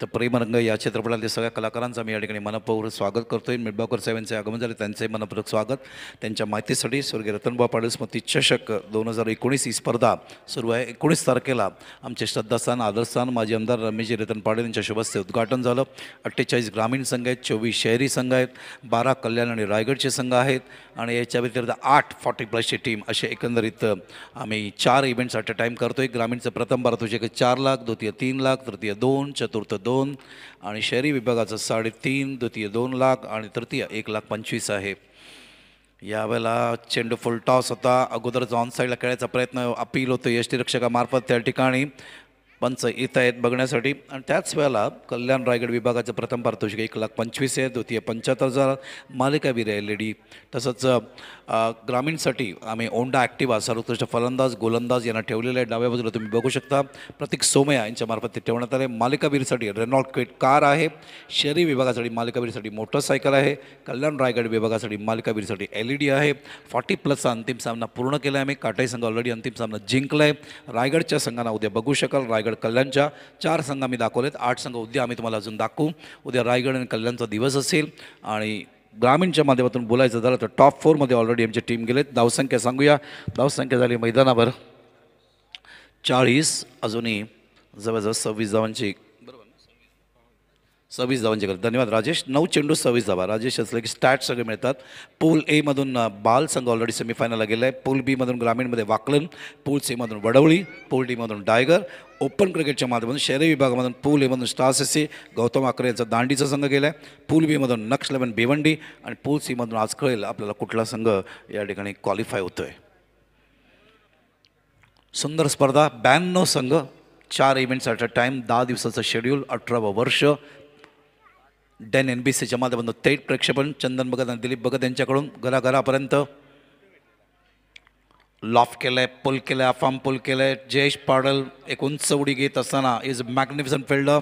तर प्रेमरंग या चित्रपटातल्या सगळ्या कलाकारांचं मी या ठिकाणी मनपूर्वक स्वागत करतोय. मिटबावकर साहेबांचे आगमन झाले, त्यांचंही मनपूर्वक स्वागत. त्यांच्या माहितीसाठी स्वर्गीय रतनभाऊ पाटील स्मृती चषक 2019 ही स्पर्धा सुरू आहे. 19 तारखेला आमचे श्रद्धास्थान आदरस्थान माजी आमदार रमेशजी रतन पाटील यांच्या शुभ हस्ते उद्घाटन झालं. 48 ग्रामीण संघ आहेत, 24 शहरी संघ आहेत, 12 कल्याण आणि रायगडचे संघ आहेत, आणि याच्या व्यतिरिक्त 8 40+ टीम असे एकंदरीत आम्ही 4 इव्हेंट्स ॲट अ टाईम करतोय. ग्रामीणचं प्रथम पारितोषिक 4 लाख, द्वितीय 3 लाख, तृतीय 2, चतुर्थ 2, आणि शहरी विभागाचं 3.5, द्वितीय 2 लाख आणि तृतीय 1,25,000 आहे. यावेळेला चेंडू फुल टॉस होता. अगोदरच ऑन साईडला खेळायचा प्रयत्न अपील होतो यष्टीरक्षकामार्फत. त्या ठिकाणी पंच येत आहेत बघण्यासाठी. आणि त्याच वेळेला कल्याण रायगड विभागाचं प्रथम पारितोषिक 1,25,000 आहे, द्वितीय 75,000, मालिकावीर LED. तसंच ग्रामीणसाठी आम्ही ओंडा ॲक्टिवा सर्वोत्कृष्ट फलंदाज गोलंदाज यांना ठेवलेलं आहे. डाव्या बाजूला तुम्ही बघू शकता प्रतीक सोमया यांच्यामार्फत ते ठेवण्यात आले. मालिकावीरसाठी रेनॉल्ड क्विट कार आहे. शहरी विभागासाठी मालिकावीरसाठी मोटरसायकल आहे. कल्याण रायगड विभागासाठी मालिकावीरसाठी LED आहे. 40+ अंतिम सामना पूर्ण केला आहे आम्ही. काटाई संघ ऑलरेडी अंतिम सामना जिंकला आहे. रायगडच्या संघांना उद्या बघू शकाल. रायगड कल्याणच्या 4 संघ आम्ही दाखवलेत. 8 संघ उद्या आम्ही तुम्हाला अजून दाखवू. उद्या रायगड आणि कल्याणचा दिवस असेल. आणि ग्रामीणच्या माध्यमातून बोलायचं झालं तर टॉप 4मध्ये ऑलरेडी आमची टीम गेलेत. धावसंख्या सांगूया. धावसंख्या झाली मैदानावर 40, अजूनही जवळजवळ 26 धावांची 26 धावांची गरज. धन्यवाद राजेश. 9 चेंडू 26 धावा. राजेश असले की स्टॅट सगळे मिळतात. पूल ए मधून बाल संघ ऑलरेडी सेमीफायनलला गेला आहे. पूल बी मधून ग्रामीणमध्ये वाकलन, पूल सी मधून वडवळी, पूल डी मधून डायगर, ओपन क्रिकेटच्या माध्यमातून शहरी विभागामधून पूल ए मधून स्टार्स एससी गौतम आकरे यांचा दांडीचा संघ गेला आहे. पूल बी मधून नक्ष 11 भिवंडी आणि पूल सी मधून आज कळेल आपल्याला कुठला संघ या ठिकाणी क्वालिफाय होतोय. सुंदर स्पर्धा. 92 संघ, 4 इव्हेंट्स ॲट अ टाईम, 10 दिवसाचं शेड्यूल, 18वं वर्ष. डेन NBCच्या माध्यमातून थेट प्रक्षेपण. चंदन भगत आणि दिलीप भगत यांच्याकडून घराघरापर्यंत. लॉफ केलंय, पुल केलंय, अफाम पुल केलंय. जयेश पाडल एक उंच उडी घेत असताना इज मॅग्निफिसंट फिल्डर.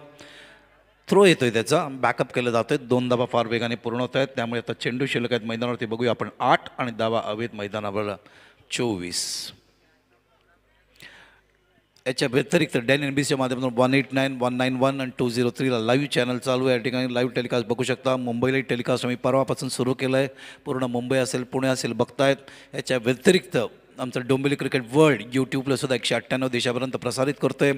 थ्रो येतोय त्याचा, बॅकअप केलं जातोय. 2 धावा फार वेगाने पूर्ण होत आहेत. त्यामुळे आता चेंडू शिल्लक आहेत मैदानावरती. बघूया आपण 8 आणि धावा अवैध मैदानावर 24. याच्या व्यतिरिक्त डेन NBCच्या माध्यमातून 189, 191 आणि 203ला लाईव्ह चॅनल चालू आहे. या ठिकाणी लाईव्ह टेलिकास्ट बघू शकता. मुंबईलाही टेलिकास्ट आम्ही परवापासून सुरू केलं आहे. पूर्ण मुंबई असेल, पुणे असेल बघतायत. याच्या व्यतिरिक्त आमचं डोंबिवली क्रिकेट वर्ल्ड यूट्यूबला सुद्धा 198 देशापर्यंत प्रसारित करतोय.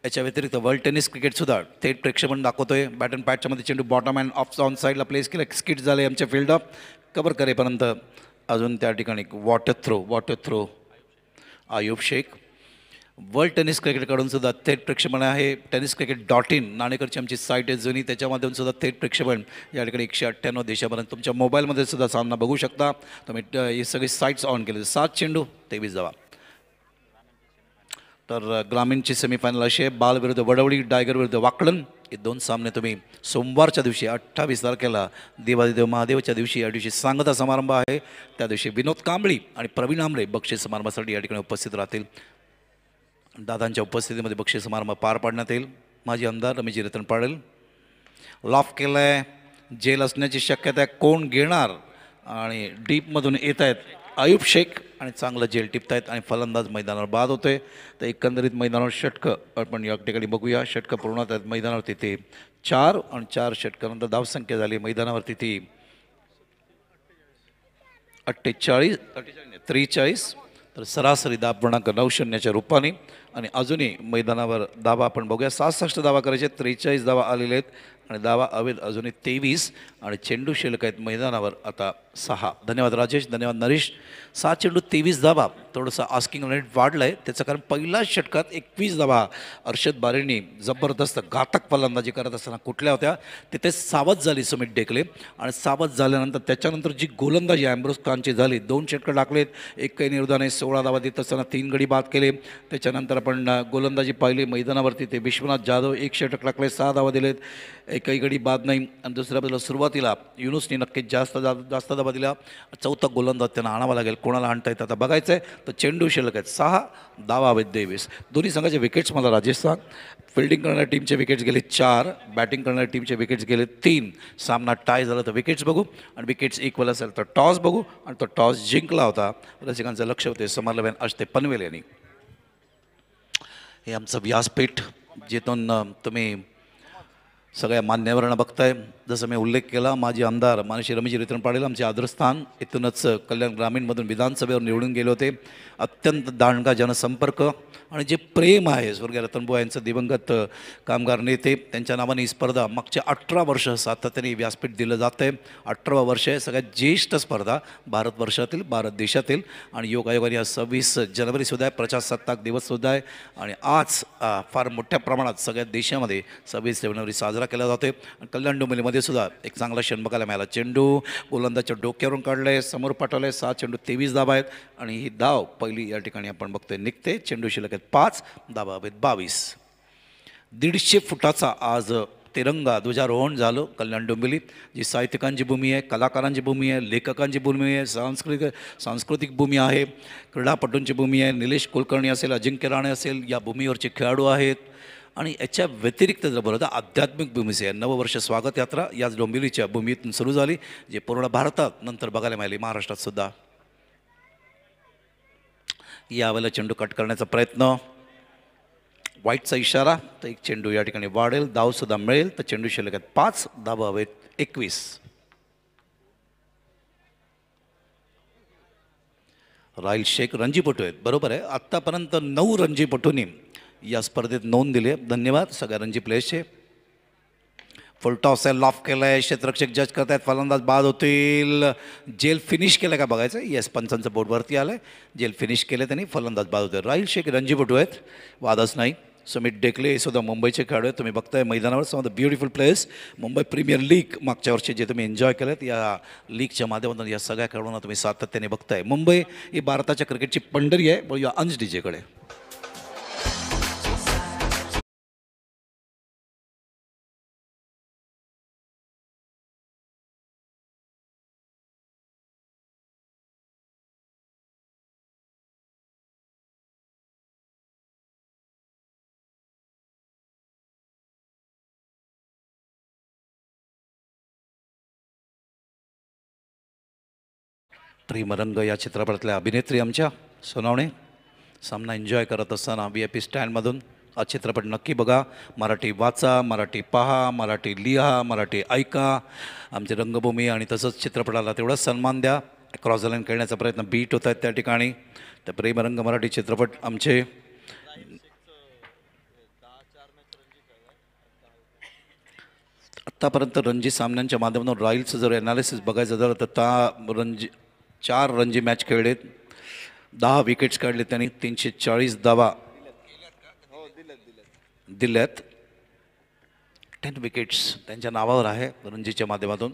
याच्या व्यतिरिक्त वर्ल्ड टेनिस क्रिकेटसुद्धा थेट प्रेक्षेपण दाखवतोय. बॅट अँड पॅचच्यामध्ये चेंडू बॉटम अँड ऑफ ऑन साईडला प्लेस केलं. स्किट झाले आमच्या फील्ड कव्हर करेपर्यंत. अजून त्या ठिकाणी water throw Ayub Shaikh. World tennis क्रिकेटकडून सुद्धा थेट प्रेक्षेपण आहे. tenniscricket.in नाणेकरची आमची साईट आहे जुनी, त्याच्यामधून सुद्धा थेट प्रेक्षेपण या ठिकाणी 198 देशापर्यंत तुमच्या मोबाईलमध्ये सुद्धा सामना बघू शकता तुम्ही. हे सगळे साईट्स ऑन केले. 7 चेंडू 23 धावा. तर ग्रामीणची सेमीफायनल अशी आहे. बाल विरुद्ध वडवळी, डायगर विरुद्ध वाकलन. हे 2 सामने तुम्ही सोमवारच्या दिवशी 28 तारखेला देवादिदेव महादेवच्या दिवशी या दिवशी सांगता समारंभ आहे. त्या दिवशी विनोद कांबळी आणि प्रवीण आंबळे बक्षीस समारंभासाठी या ठिकाणी उपस्थित राहतील. दादांच्या उपस्थितीमध्ये बक्षीस समारंभ पार पाडण्यात येईल. माजी आमदार रमेशजी रतन पाटील. लॉफ केलं आहे. जेल असण्याची शक्यता आहे. कोण घेणार? आणि डीपमधून येत आहेत आयुब शेख आणि चांगलं जेल टिपतायत आणि फलंदाज मैदानावर बाद होतोय. तर एकंदरीत मैदानावर षटकं आपण या ठिकाणी बघूया. षटकं पूर्ण होत आहेत मैदानावरती. ते 4 आणि 4 षटकानंतर धावसंख्या झाली मैदानावरती ती 43. तर सरासरी दाब पूर्णांक 9-0च्या रूपाने. आणि अजूनही मैदानावर धावा आपण बघूया. 67 धावा करायचे, 43 धावा आलेले आहेत आणि धावा अवैध अजूनही 23 आणि चेंडू शिल्लक आहेत मैदानावर आता 6. धन्यवाद राजेश. धन्यवाद नरेश. 7 चेंडू 23 धावा. थोडंसं आस्किंग रेट वाढलं आहे. त्याचं कारण पहिल्याच षटकात 21 धावा अर्षद बारेंनी जबरदस्त घातक फलंदाजी करत असताना कुठल्या होत्या. तिथे सावध झाली सुमित डेकले आणि सावध झाल्यानंतर त्याच्यानंतर जी गोलंदाजी ॲम्ब्रोस खानची झाली. 2 षटकं टाकलेत. एक काही निर्धाने 16 धावा देत असताना 3 गडी बाद केले. त्याच्यानंतर आपण गोलंदाजी पाहिली मैदानावरती. ते विश्वनाथ जाधव 1 षटक टाकले, 6 धावा दिलेत. एकही गडी बाद नाही. आणि दुसऱ्या बाजूला सुरुवातीला युनुसनी नक्कीच जास्त धावा दिल्या. 4था गोलंदाज त्यांना आणावा लागेल. कोणाला आणता येतं आता बघायचं आहे. तर चेंडू शिल्लक आहेत 6, धावा अवैध 23. दोन्ही संघाचे विकेट्स मला राजेश सांग. फिल्डिंग करणाऱ्या टीमचे विकेट्स गेले 4, बॅटिंग करणाऱ्या टीमचे विकेट्स गेले 3. सामना टाय झाला तर विकेट्स बघू आणि विकेट्स इक्वल असेल तर टॉस बघू. आणि तो टॉस जिंकला होता. रसिकांचं लक्ष होते समरलबेन अष्टे पनवेल यांनी. हे आमचं व्यासपीठ जिथून तुम्ही सगळ्या मान्यवरांना बघताय. जसं मी उल्लेख केला, माजी आमदार मानशी रमेशजी रतन पाटील आमचे आदरस्थान. इथूनच कल्याण ग्रामीणमधून विधानसभेवर निवडून गेले होते. अत्यंत दांडगा जनसंपर्क आणि जे प्रेम आहे स्वर्गीय रतनबुवा यांचं दिवंगत कामगार नेते त्यांच्या नावाने ही स्पर्धा मागचे 18 वर्ष सातत्याने व्यासपीठ दिलं जातं आहे. 18 वर्ष आहे. सगळ्यात ज्येष्ठ स्पर्धा भारतवर्षातील, भारत देशातील. आणि योगायोगाने आज 26 जानेवारीसुद्धा आहे, प्रजासत्ताक दिवससुद्धा आहे. आणि आज फार मोठ्या प्रमाणात सगळ्या देशामध्ये 26 जानेवारी साजरा केला जातो आहे. आणि कल्याण डोंबिवलीमध्ये सुद्धा एक चांगला क्षण बघायला मिळाला. चेंडू गोलंदाजच्या डोक्यावरून काढलं आहे, समोर पाठवलं आहे. 6 चेंडू 23 धावा आहेत आणि ही धाव पहिली या ठिकाणी आपण बघतोय निघते. चेंडू शिल्लक आहेत 5, धावा आहेत 22. 150 फुटाचा आज तिरंगा ध्वजारोहण झालं कल्याण डोंबिवली. जी साहित्यिकांची भूमी आहे, कलाकारांची भूमी आहे, लेखकांची भूमी आहे, सांस्कृतिक भूमी आहे, क्रीडापटूंची भूमी आहे. निलेश कुलकर्णी असेल, अजिंक्य राणे असेल, या भूमीवरचे खेळाडू आहेत. आणि याच्या व्यतिरिक्त जर बरोबर आध्यात्मिक भूमीचे आहे. नववर्ष स्वागत यात्रा याच डोंबिवलीच्या भूमीतून सुरू झाली, जे पूर्ण भारतात नंतर बघायला मिळाली, महाराष्ट्रात सुद्धा. यावेळेला चेंडू कट करण्याचा प्रयत्न, वाईटचा इशारा. तर एक चेंडू या ठिकाणी वाढेल, धावसुद्धा मिळेल. तर चेंडू शिल्लक आहेत 5, धावा हवेत 21. राहिल शेख रणजीपटू आहेत, बरोबर आहे. आत्तापर्यंत 9 रणजीपटूंनी या स्पर्धेत नोंद दिली आहे. धन्यवाद सगळ्या रणजी प्लेयर्सचे. फुल टॉस आहे, लॉफ केलं आहे, क्षेत्ररक्षक जज करतायत, फलंदाज बाद होतील. जेल फिनिश केलं का बघायचं. येस, पंचांचं बोर्डवरती आलं आहे. जेल फिनिश केले त्यांनी, फलंदाज बाद होते. राहील शेख रणजीपटू आहेत, वादच नाही. सुमित डेकले हे सुद्धा मुंबईचे खेळाडू आहेत. तुम्ही बघताय मैदानावर some of the beautiful players. Mumbai premier league मागच्या वर्षी जे तुम्ही एन्जॉय केलेत, या लीगच्या माध्यमातून या सगळ्या खेळाडूंना तुम्ही सातत्याने बघताय. मुंबई ही भारताच्या क्रिकेटची पंढरी आहे. बोलूया अंश डीजेकडे. प्रेमरंग या चित्रपटातल्या अभिनेत्री आमच्या सोनावणे सामना एन्जॉय करत असताना VIP स्टँडमधून हा चित्रपट नक्की बघा. मराठी वाचा, मराठी पहा, मराठी लिहा, मराठी ऐका. आमची रंगभूमी आणि तसंच चित्रपटाला तेवढाच सन्मान द्या. क्रॉस द लाईन खेळण्याचा प्रयत्न बीट होत आहेत त्या ठिकाणी. तर प्रेमरंग मराठी चित्रपट आमचे आत्तापर्यंत रणजी सामन्यांच्या माध्यमातून रॉयल्सचं जर ॲनालिसिस बघायचं झालं तर 4 रणजी मॅच खेळलेत, 10 विकेट्स काढले त्यांनी, 340 धावा दिल्यात. 10 विकेट्स त्यांच्या नावावर आहे रणजीच्या माध्यमातून.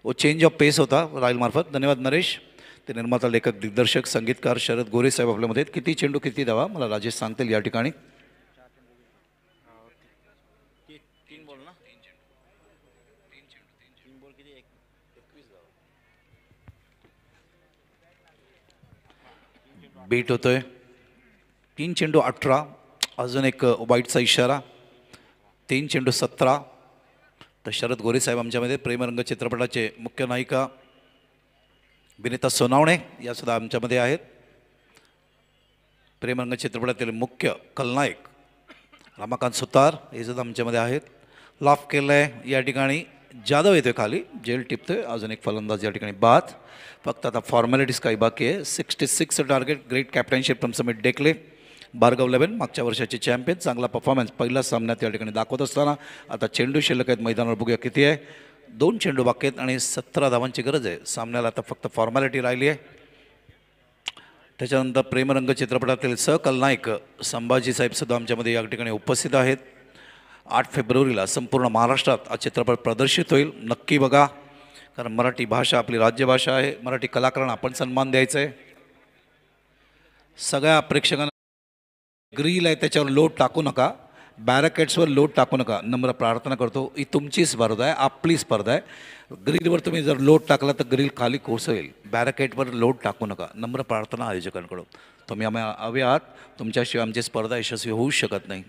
चेंज ऑफ पेस होता रॉयलमार्फत. धन्यवाद नरेश. ते निर्माता, लेखक, दिग्दर्शक, संगीतकार शरद गोरे साहेब आपल्यामध्ये आहेत. किती चेंडू किती धावा मला राजेश सांगतील या ठिकाणी. बीट होतोय. 3 चेंडू 18. अजून एक वाईटचा इशारा. 3 चेंडू 17. तर शरद गोरे साहेब आमच्यामध्ये. प्रेमरंग चित्रपटाचे मुख्य नायिका विनीता सोनावणे या सुद्धा आमच्यामध्ये आहेत. प्रेमरंग चित्रपटातील मुख्य खलनायक रमाकांत सुतार हे सुद्धा आमच्यामध्ये आहेत. लॉफ केलं आहे या ठिकाणी. जाधव येतोय खाली, जेल टिपतोय. अजून एक फलंदाज या ठिकाणी बाद. फक्त आता फॉर्मॅलिटीज काही बाकी आहे. 66 target. Great captaincy from Sumit Dekle. Bhargav Leban मागच्या वर्षाचे चॅम्पियन. चांगला परफॉर्मन्स पहिल्या सामन्यात या ठिकाणी दाखवत असताना. आता चेंडू शिल्लक आहेत मैदानावर, बघूया किती आहे. 2 चेंडू बाकी आहेत आणि 17 धावांची गरज आहे. सामन्याला आता फक्त फॉर्मॅलिटी राहिली आहे. त्याच्यानंतर प्रेमरंग चित्रपटातील सहखलनायक संभाजी साहेबसुद्धा आमच्यामध्ये या ठिकाणी उपस्थित आहेत. 8 फेब्रुवारीला संपूर्ण महाराष्ट्रात हा चित्रपट प्रदर्शित होईल. नक्की बघा, कारण मराठी भाषा आपली राज्यभाषा आहे. मराठी कलाकारांना आपण सन्मान द्यायचा आहे. सगळ्या प्रेक्षकांना ग्रील आहे त्याच्यावर लोड टाकू नका, बॅरिकेड्सवर लोड टाकू नका. नम्र प्रार्थना करतो. ही तुमची स्पर्धा आहे, आपली स्पर्धा आहे. ग्रीलवर तुम्ही जर लोड टाकला तर ग्रील खाली कोसळेल. बॅरिकेडवर लोड टाकू नका. नम्र प्रार्थना आयोजकांकडून. तुम्ही आम्ही हवे आहात, तुमच्याशिवाय आमची स्पर्धा यशस्वी होऊ शकत नाही.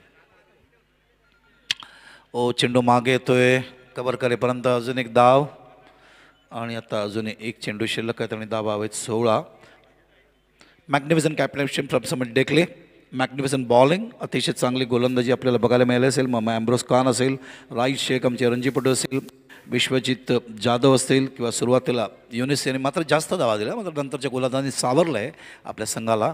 चेंडू मागे येतोय कव्हर करेपर्यंत. अजून एक धाव आणि आता अजून एक चेंडू शिल्लक आहेत आणि धावा हवेत 16. Magnificent captaincy from Sumit Dekle. Magnificent bowling, अतिशय चांगली गोलंदाजी आपल्याला बघायला मिळाली असेल. मग ॲम्ब्रोस खान असेल, राईस शेख आमचे रणजीपटू असेल, विश्वजित जाधव असतील किंवा सुरुवातीला युनिस यांनी मात्र जास्त धावा दिल्या. मात्र नंतरच्या गोलंदाजांनी सावरलं आहे आपल्या संघाला.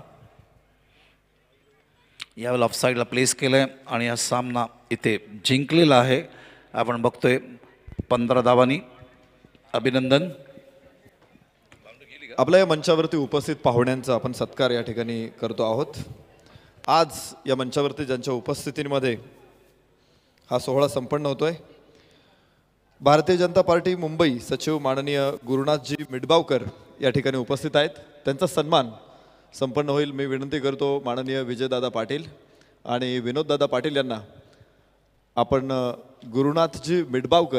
यावेळेला ऑफसाईडला प्लेस केलं आहे आणि हा सामना इथे जिंकलेला आहे. आपण बघतोय 15 धावांनी. अभिनंदन. आपल्या या मंचावरती उपस्थित पाहुण्यांचा आपण सत्कार या ठिकाणी करतो आहोत. आज या मंचावरती ज्यांच्या उपस्थितीमध्ये हा सोहळा संपन्न होतोय, भारतीय जनता पार्टी मुंबई सचिव माननीय गुरुनाथजी मिडबावकर या ठिकाणी उपस्थित आहेत. त्यांचा सन्मान संपन्न होईल. मी विनंती करतो माननीय विजयदादा पाटील आणि विनोददादा पाटील यांना आपण गुरुनाथजी मिडबावकर